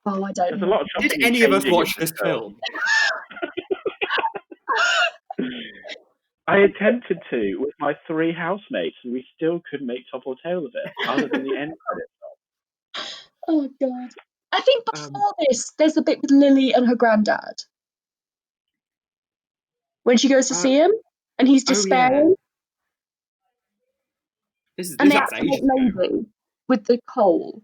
Oh, I don't There's know. a lot of Did chopping any and of us changing watch in this film? I attempted to with my 3 housemates, and we still couldn't make top or tail of it, other than the end credits. Oh God. I think before this, there's the bit with Lily and her granddad. When she goes to see him, and he's despairing. This And they sounds ask about ages ago. Lady with the coal.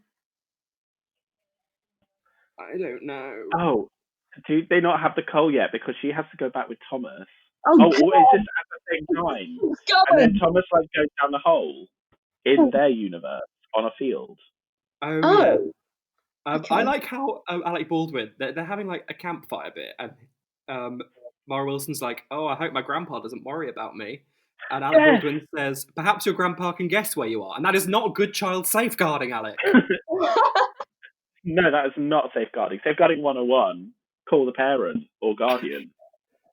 I don't know. Oh, do they not have the coal yet? Because she has to go back with Thomas. Oh, or is this at the same time? And then Thomas like goes down the hole in their universe on a field. Oh yeah. Okay. I like how Alec Baldwin, they're having like a campfire bit, and Mara Wilson's like, "Oh, I hope my grandpa doesn't worry about me." And Alec Baldwin says, "Perhaps your grandpa can guess where you are," and that is not good child safeguarding, Alec. No, that is not safeguarding. Safeguarding 101. Call the parent or guardian.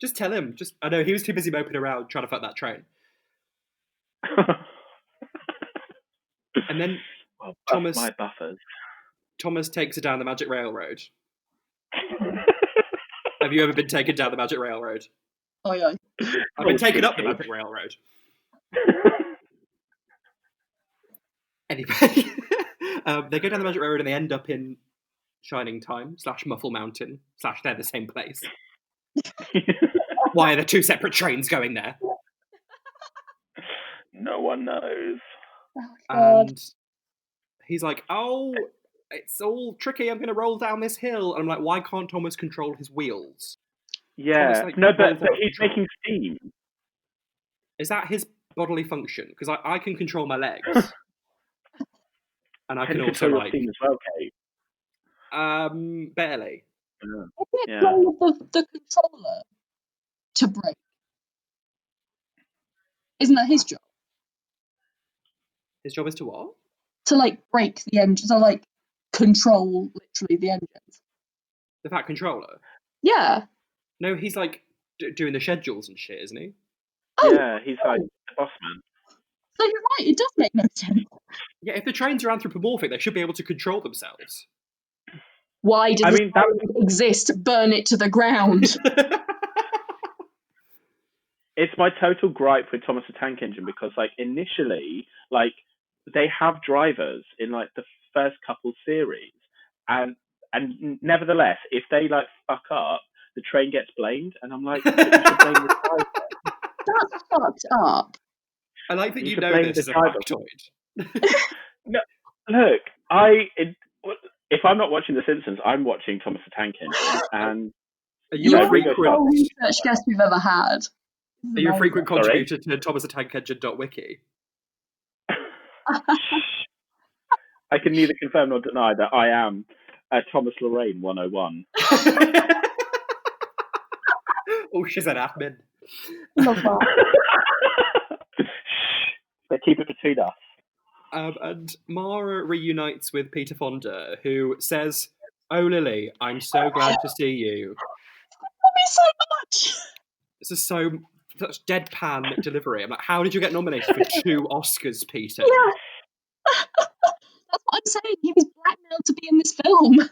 Just tell him. I know he was too busy moping around trying to fuck that train. And then Thomas takes her down the Magic Railroad. Have you ever been taken down the Magic Railroad? Oh yeah. I've been taken up the Magic Railroad. Anyway, they go down the Magic Railroad and they end up in Shining Time / Muffle Mountain / they're the same place. Why are there 2 separate trains going there? No one knows. Oh, and he's like, "Oh, it's all tricky. I'm going to roll down this hill." And I'm like, "Why can't Thomas control his wheels?" Yeah, Thomas, no, but he's making steam. Is that his bodily function? Because I can control my legs, and I can also control your steam as well, Kate. Barely. Yeah. Role of the controller to break. Isn't that his job? His job is to what? To like break the engine, so like control literally the engines. The Fat Controller? Yeah. No, he's like doing the schedules and shit, isn't he? Oh, yeah, he's like the boss man. So you're right, it does make no sense. Yeah, if the trains are anthropomorphic, they should be able to control themselves. Why does this exist? Burn it to the ground. It's my total gripe with Thomas the Tank Engine because, like, initially, like, they have drivers in like the first couple series, and nevertheless, if they like fuck up, the train gets blamed, and I'm like, but you should blame the driver. That's fucked up. I like that you know this as a factoid. No, look, if I'm not watching The Simpsons, I'm watching Thomas the Tank Engine, and you're the research guest we've ever had. Are you a frequent contributor to Thomas the Tank Engine.wiki? I can neither confirm nor deny that I am Thomas Lorraine 101. Oh, she's an admin. Love that. They keep it between us. And Mara reunites with Peter Fonda, who says, "Oh, Lily, I'm so glad to see you." Love me so much. This is such deadpan delivery. I'm like, how did you get nominated for 2 Oscars, Peter? Yeah. That's what I'm saying. He was blackmailed to be in this film.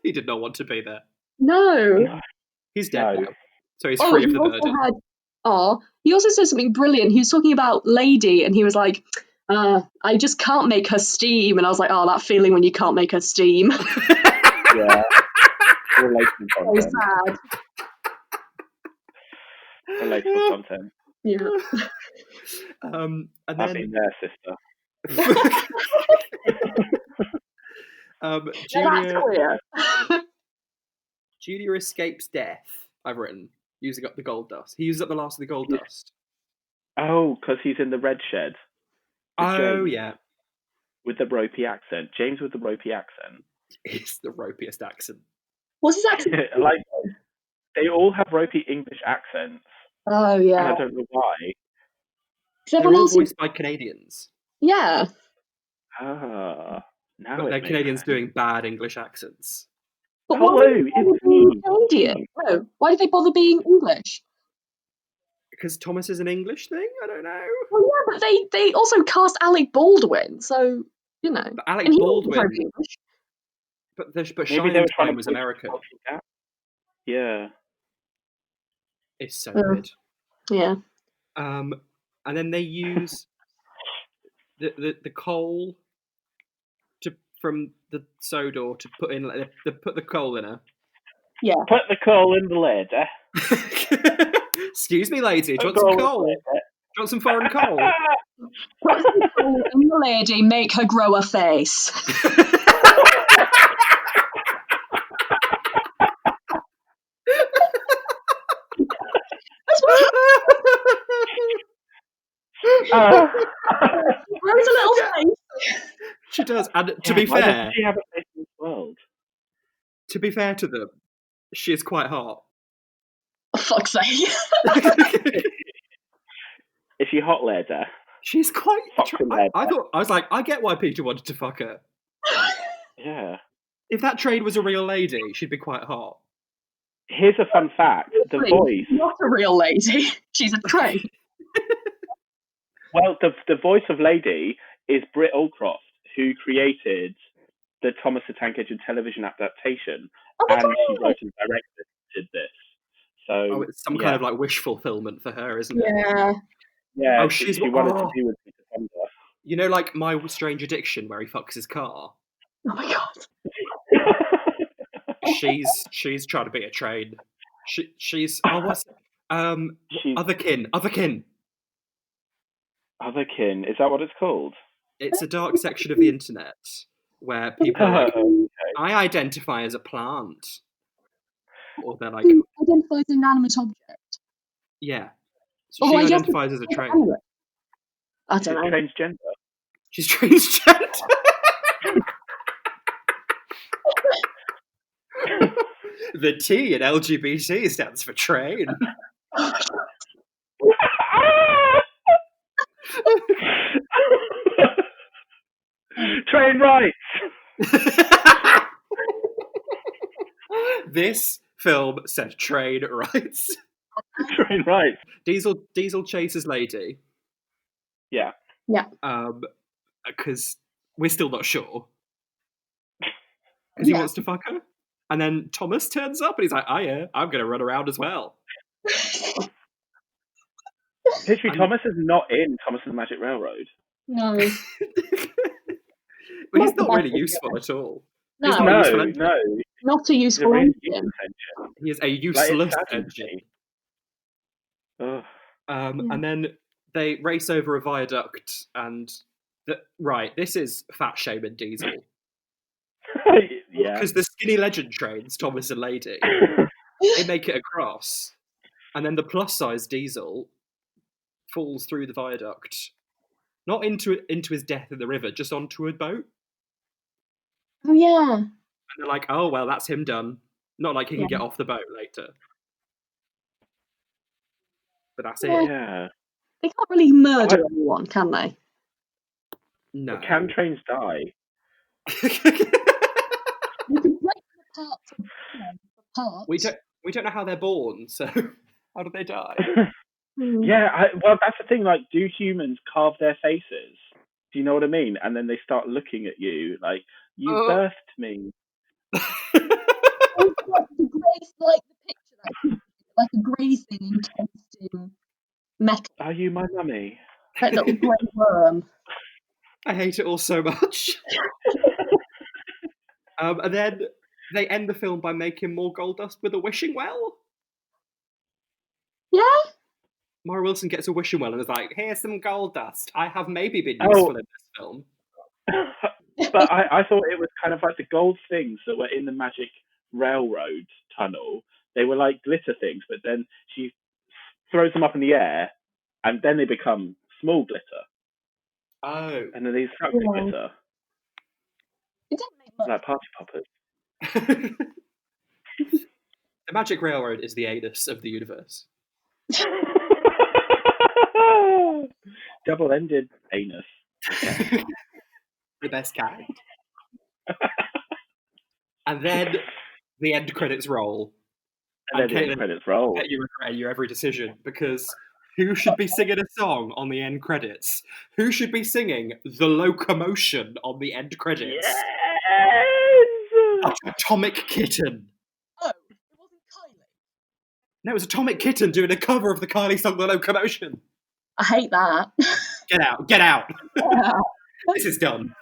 He did not want to be there. No. He's dead now, so he's free of the burden. He also said something brilliant. He was talking about Lady, and he was like, I just can't make her steam. And I was like, that feeling when you can't make her steam. Yeah. So sad. Relatable content. Yeah. And then, I've been there, sister. Julia escapes death. I've written using up the gold dust. He uses up the last of the gold dust. Oh, because he's in the red shed. Oh, James yeah. with the ropey accent. James with the ropey accent. It's the ropiest accent. What's his accent? Like, they all have ropey English accents, Oh, and yeah. I don't know why. Because They're all voiced by Canadians. Yeah. Now But it they're makes Canadians sense. doing bad English accents. But Hello, why did they bother it's being me. Canadian? No. Why did they bother being English? Because Thomas is an English thing? I don't know. Well, yeah, but they also cast Alec Baldwin, so, you know. But Alec And he Baldwin... wasn't very English. But Maybe they were trying Cheyenne to was bridge American. the cultural gap. Yeah. It's so Oh. weird. Yeah. And then they use the coal from the soda to put in. Like, they put the coal in her. Yeah. Put the coal in the lid. Excuse me, lady. Do you want Put some coal in the coal? lid. Do you want some foreign coal? Put some coal in the lady, make her grow a face. That's what she grows a little face. She does. And to Yeah, be why fair, doesn't she have a face in this world? to be fair to them, she is quite hot. For fuck's sake. Is she hot, lady? She's quite. Fucking lady. I was like, I get why Peter wanted to fuck her. Yeah. If that trade was a real lady, she'd be quite hot. Here's a fun fact. The voice. Not a real lady. She's a trade. Well, the voice of Lady is Britt Allcroft, who created the Thomas the Tank Engine television adaptation, and she wrote and directed this. So it's some kind of like wish fulfillment for her, isn't it? Yeah. Yeah. Oh, she wanted to be with Peter Fonda. You know, like My Strange Addiction, where he fucks his car. Oh my god. She's trying to be a train. She's what's Otherkin. Otherkin. Is that what it's called? It's a dark section of the internet where people are like, I identify as a plant. Or they're like, Who identifies as an inanimate object? Yeah. So she I guess identifies as a train. I don't know. Transgender. She's transgender. The T in LGBT stands for train. Train rights. This film said train rights. Train rights. Diesel chases Lady. Yeah. Yeah. Because we're still not sure. Because he wants to fuck her. And then Thomas turns up and he's like, oh yeah, I'm going to run around as well. History Thomas is not in Thomas and the Magic Railroad. No. But he's not really useful at all. No. He's not a useful engine. No. Not a useful engine. He is a useless engine. Ugh. And then they race over a viaduct and... this is fat shaming Diesel. Yeah. Because the skinny legend trains, Thomas and Lady, they make it across. And then the plus-size Diesel falls through the viaduct. Not into his death in the river, just onto a boat. Oh, yeah. And they're like, oh, well, that's him done. Not like he can get off the boat later. But that's it. Yeah. They can't really murder anyone, can they? No. But can trains die? You can break them apart for parts. We don't know how they're born, so how do they die? Yeah, well, that's the thing. Like, do humans carve their faces? Do you know what I mean? And then they start looking at you like, you birthed me. Like the picture, like a grey thing encased in metal. Are you my mummy? That little grey worm. I hate it all so much. And then they end the film by making more gold dust with a wishing well. Yeah. Mara Wilson gets a wishing well and is like, here's some gold dust. I have maybe been useful in this film. But I thought it was kind of like the gold things that were in the Magic Railroad tunnel. They were like glitter things, but then she throws them up in the air and then they become small glitter, Oh. and then these structured Yeah. glitter, It didn't make much. like party poppers. The Magic Railroad is the anus of the universe. Double-ended anus. The best kind. And then the end credits roll. And then the end credits roll. I bet you regret your every decision, because who should be singing a song on the end credits? Who should be singing The Locomotion on the end credits? Yes! Atomic Kitten. Oh, it wasn't Kylie. No, it was Atomic Kitten doing a cover of the Kylie song The Locomotion. I hate that. Get out, get out. Yeah. This is done.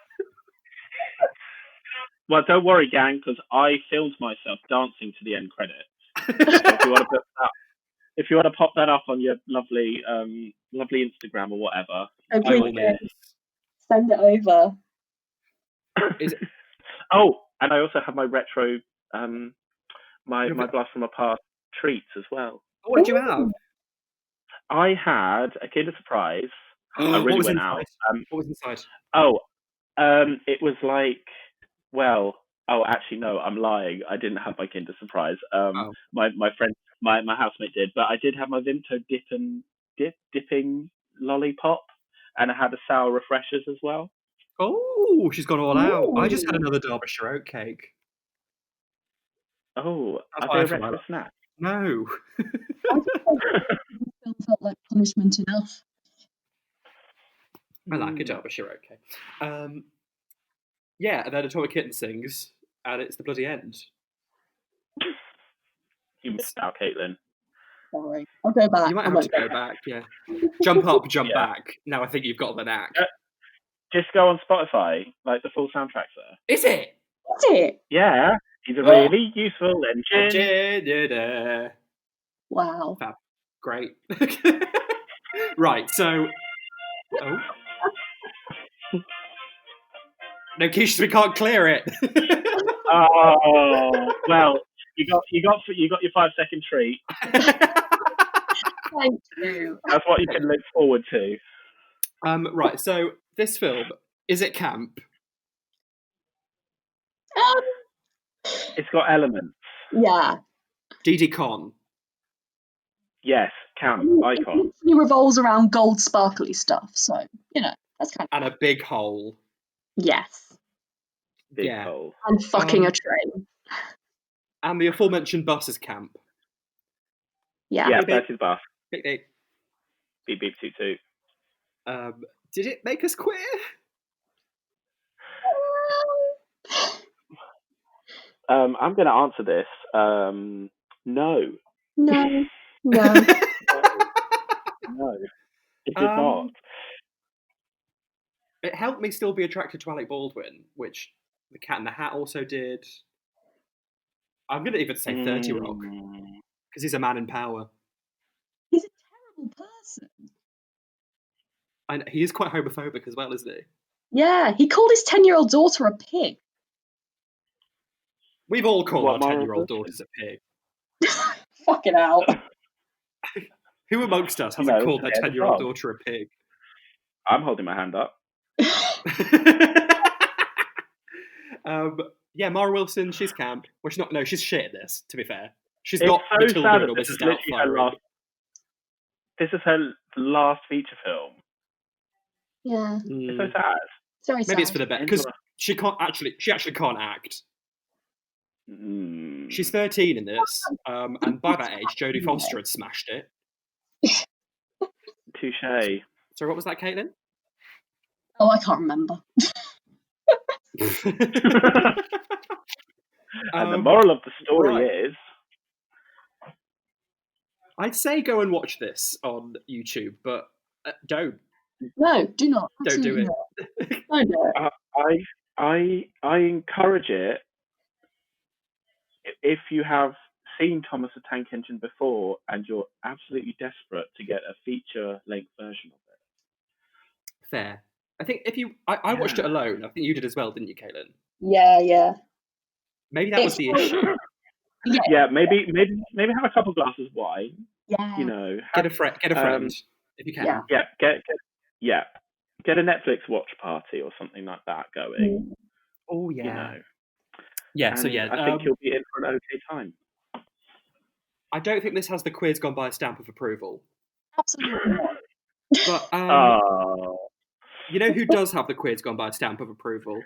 Well, don't worry, gang, because I filmed myself dancing to the end credits. So if you want to pop that up on your lovely Instagram or whatever, Oh, I will please miss. send it over. Oh, and I also have my retro, my Blast from a Past treats as well. What did you have? I had a Kinder Surprise. I really went out. What was inside? It was like, well, actually no, I'm lying. I didn't have my Kinder Surprise. My friend, my housemate did, but I did have my Vimto dipping lollipop, and I had a sour refreshers as well. Oh, she's gone all out. Ooh. I just had another Derbyshire oatcake. Oh, That's are why they I a retro snack? No. I still felt like punishment enough. I like a Derbyshire oatcake. Yeah, and then Atomic Kitten sings, and it's the bloody end. You missed out, Caitlin. Sorry. I'll go back. You might have to go back, yeah. Jump up, jump back. Now I think you've got the knack. Just go on Spotify, like the full soundtrack's there. Is it? Is it? Yeah, he's a really useful engine. Wow. Fab. Great. Right, so... Oh. No, Quiches, we can't clear it. Oh, well, you got your 5-second treat. Thank you. That's what you can look forward to. Right, so this film, is it camp? It's got elements. Yeah. Didi Con. Yes, camp, icon. It actually revolves around gold sparkly stuff, so, that's kind of... And a big hole. Yes. Big Yeah. hole. And fucking a train. And the aforementioned bus is camp. Yeah. Yeah, Beep, beep. that's his buff. Beep, beep. Beep, beep, toot, toot. Did it make us queer? I'm going to answer this. No. No. No. It did not. It helped me still be attracted to Alec Baldwin, which The Cat in the Hat also did. I'm going to even say 30 Rock, because he's a man in power. He's a terrible person. And he is quite homophobic as well, isn't he? Yeah, he called his 10-year-old daughter a pig. We've all called What, our Mara 10-year-old Wilson? daughters a pig. Fucking hell. Who amongst us hasn't called their 10-year-old daughter a pig? I'm holding my hand up. Yeah, Mara Wilson, she's camp. Well, she's not. No, she's shit at this. To be fair, she's It's not so Matilda sad or that this Mrs. is literally her Doubtfire. this is her last feature film. Yeah. It's so sad. It's very Maybe it's sad. for the best, because she actually can't act. She's 13 in this, and by that age, Jodie Foster had smashed it. Touche. So what was that, Caitlin? Oh, I can't remember. And the moral of the story is... I'd say go and watch this on YouTube, but don't. No, do not. Don't do it. Don't do it. I encourage it if you have seen Thomas the Tank Engine before and you're absolutely desperate to get a feature-length version of it. Fair. I think if you... I watched it alone. I think you did as well, didn't you, Caitlin? Yeah. Maybe that was the issue. Yeah, maybe have a couple glasses of wine. Yeah. You know, Get a friend. if you can. Yeah. Get a Netflix watch party or something like that going. Oh yeah. You know. Yeah. And I think you'll be in for an okay time. I don't think this has the quiz gone by stamp of approval. Absolutely not. But Oh, you know who does have the quiz gone by stamp of approval?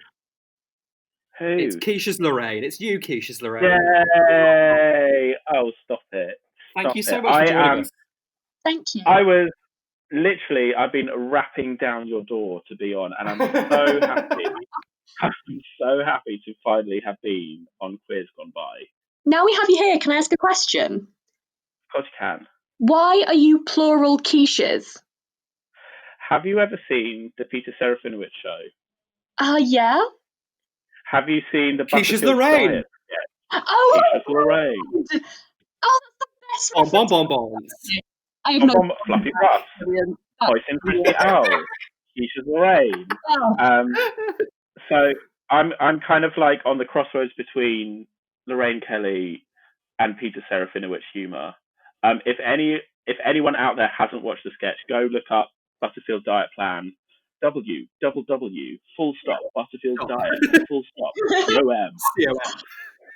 who? It's Quiches Lorraine. It's you, Quiches Lorraine. Yay! Oh, stop it. Thank you so much for joining us. Thank you. I was literally, I've been rapping down your door to be on, and I'm so happy. I'm so happy to finally have been on Quiz Gone By. Now we have you here, can I ask a question? Of course you can. Why are you plural quiches? Have you ever seen the Peter Serafinowicz show? Yeah. Have you seen the Quiches Butterfield Lorraine? Diet? Oh, Quiches Lorraine. Oh, that's the best Bon reference. bonbons. I have no Fluffy Ruff. Brilliant. Voice and Crispy Owl. Quiches Lorraine. Oh. So I'm kind of like on the crossroads between Lorraine Kelly and Peter Serafinowicz humour. If anyone out there hasn't watched the sketch, go look up Butterfield Diet Plan. W, full stop, Butterfield Diet, full stop, COM.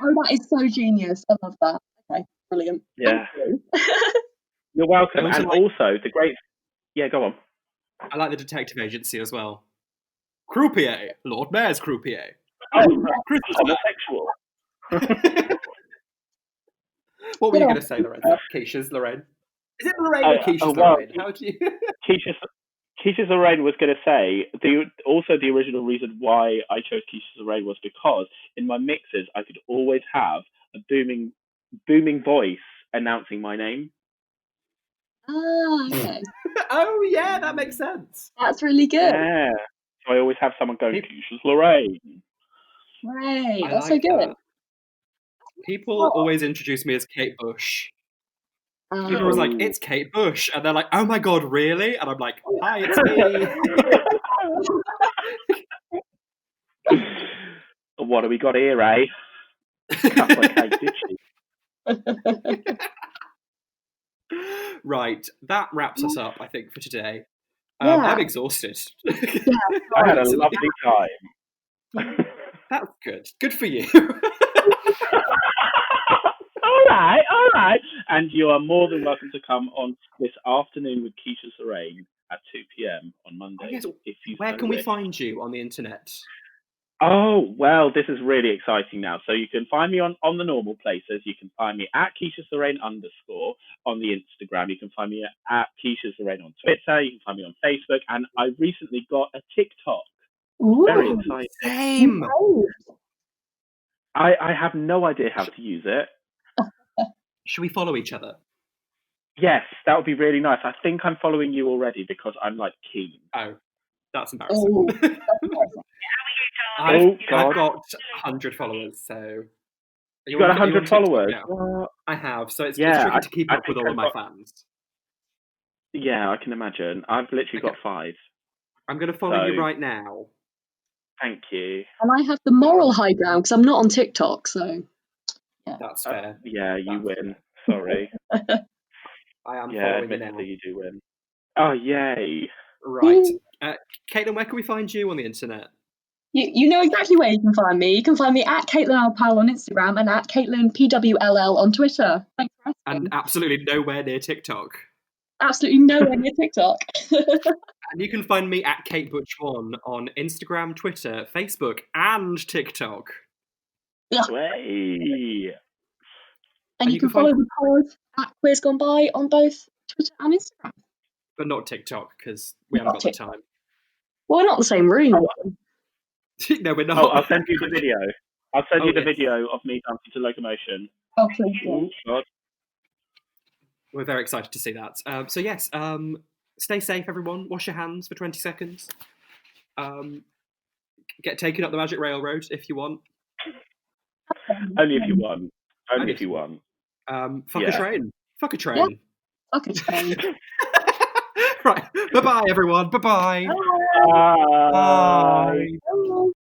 Oh, that is so genius. I love that. Okay, brilliant. Yeah. Thank you. You're welcome. Also And also the great... Yeah, go on. I like the detective agency as well. Croupier. Lord Mayor's croupier. Oh, Christmas homosexual. What were you going to say, Lorenzo? Quiches Lorraine? Is it Lorraine or Quiches Lorraine? How do you... Quiches Lorraine was going to say, the original reason why I chose Quiches Lorraine was because in my mixes I could always have a booming voice announcing my name. Oh, okay. Oh, yeah, that makes sense. That's really good. Yeah. So I always have someone going, Quiches Lorraine. Right, I that's like so good. that. People always introduce me as Kate Bush. People are always like, it's Kate Bush. And they're like, oh my God, really? And I'm like, hi, it's me. What have we got here, eh? Couple of Kate Ditchy. Right, that wraps us up, I think, for today. Yeah. I'm exhausted. I had a lovely time. That's good. Good for you. All right. And you are more than welcome to come on this afternoon with Quiches Lorraine at 2 p.m. on Monday. Yes, if you where so can wish. we find you on the internet? Oh, well, this is really exciting now. So you can find me on the normal places. You can find me at Quiches Lorraine _ on the Instagram. You can find me at Quiches Lorraine on Twitter. You can find me on Facebook. And I recently got a TikTok. Ooh, very exciting. Same. I have no idea how to use it. Should we follow each other? Yes, that would be really nice. I think I'm following you already because I'm like keen. Oh, that's embarrassing. I've got 100 followers, so... You got 100 followers? I have, so it's tricky to keep up with all of my fans. Yeah, I can imagine. I've literally got 5. I'm going to follow you right now. Thank you. And I have the moral high ground because I'm not on TikTok, so... Yeah. That's fair. Yeah, you win. Sorry. I am following you now. You do win. Oh, yay. Right. Caitlin, where can we find you on the internet? You know exactly where you can find me. You can find me at Caitlin L. Powell on Instagram and at Caitlin PWLL on Twitter. Thanks for asking. And absolutely nowhere near TikTok. Absolutely nowhere near TikTok. And you can find me at Kate Butch1 on Instagram, Twitter, Facebook, and TikTok. Way. And you can follow the pod at Quiz Gone By on both Twitter and Instagram. But not TikTok, because we haven't got the time. Well, we're not in the same room. No, we're not. Oh, I'll send you the video. I'll send you the video of me dancing to Locomotion. Oh, please do. God. We're very excited to see that. So yes, stay safe, everyone. Wash your hands for 20 seconds. Get taken up the Magic Railroad if you want. Only if you want. Only if you want. Fuck a train. Fuck a train. Yeah. Fuck a train. Right. Bye-bye, everyone. Bye-bye. Bye. Bye.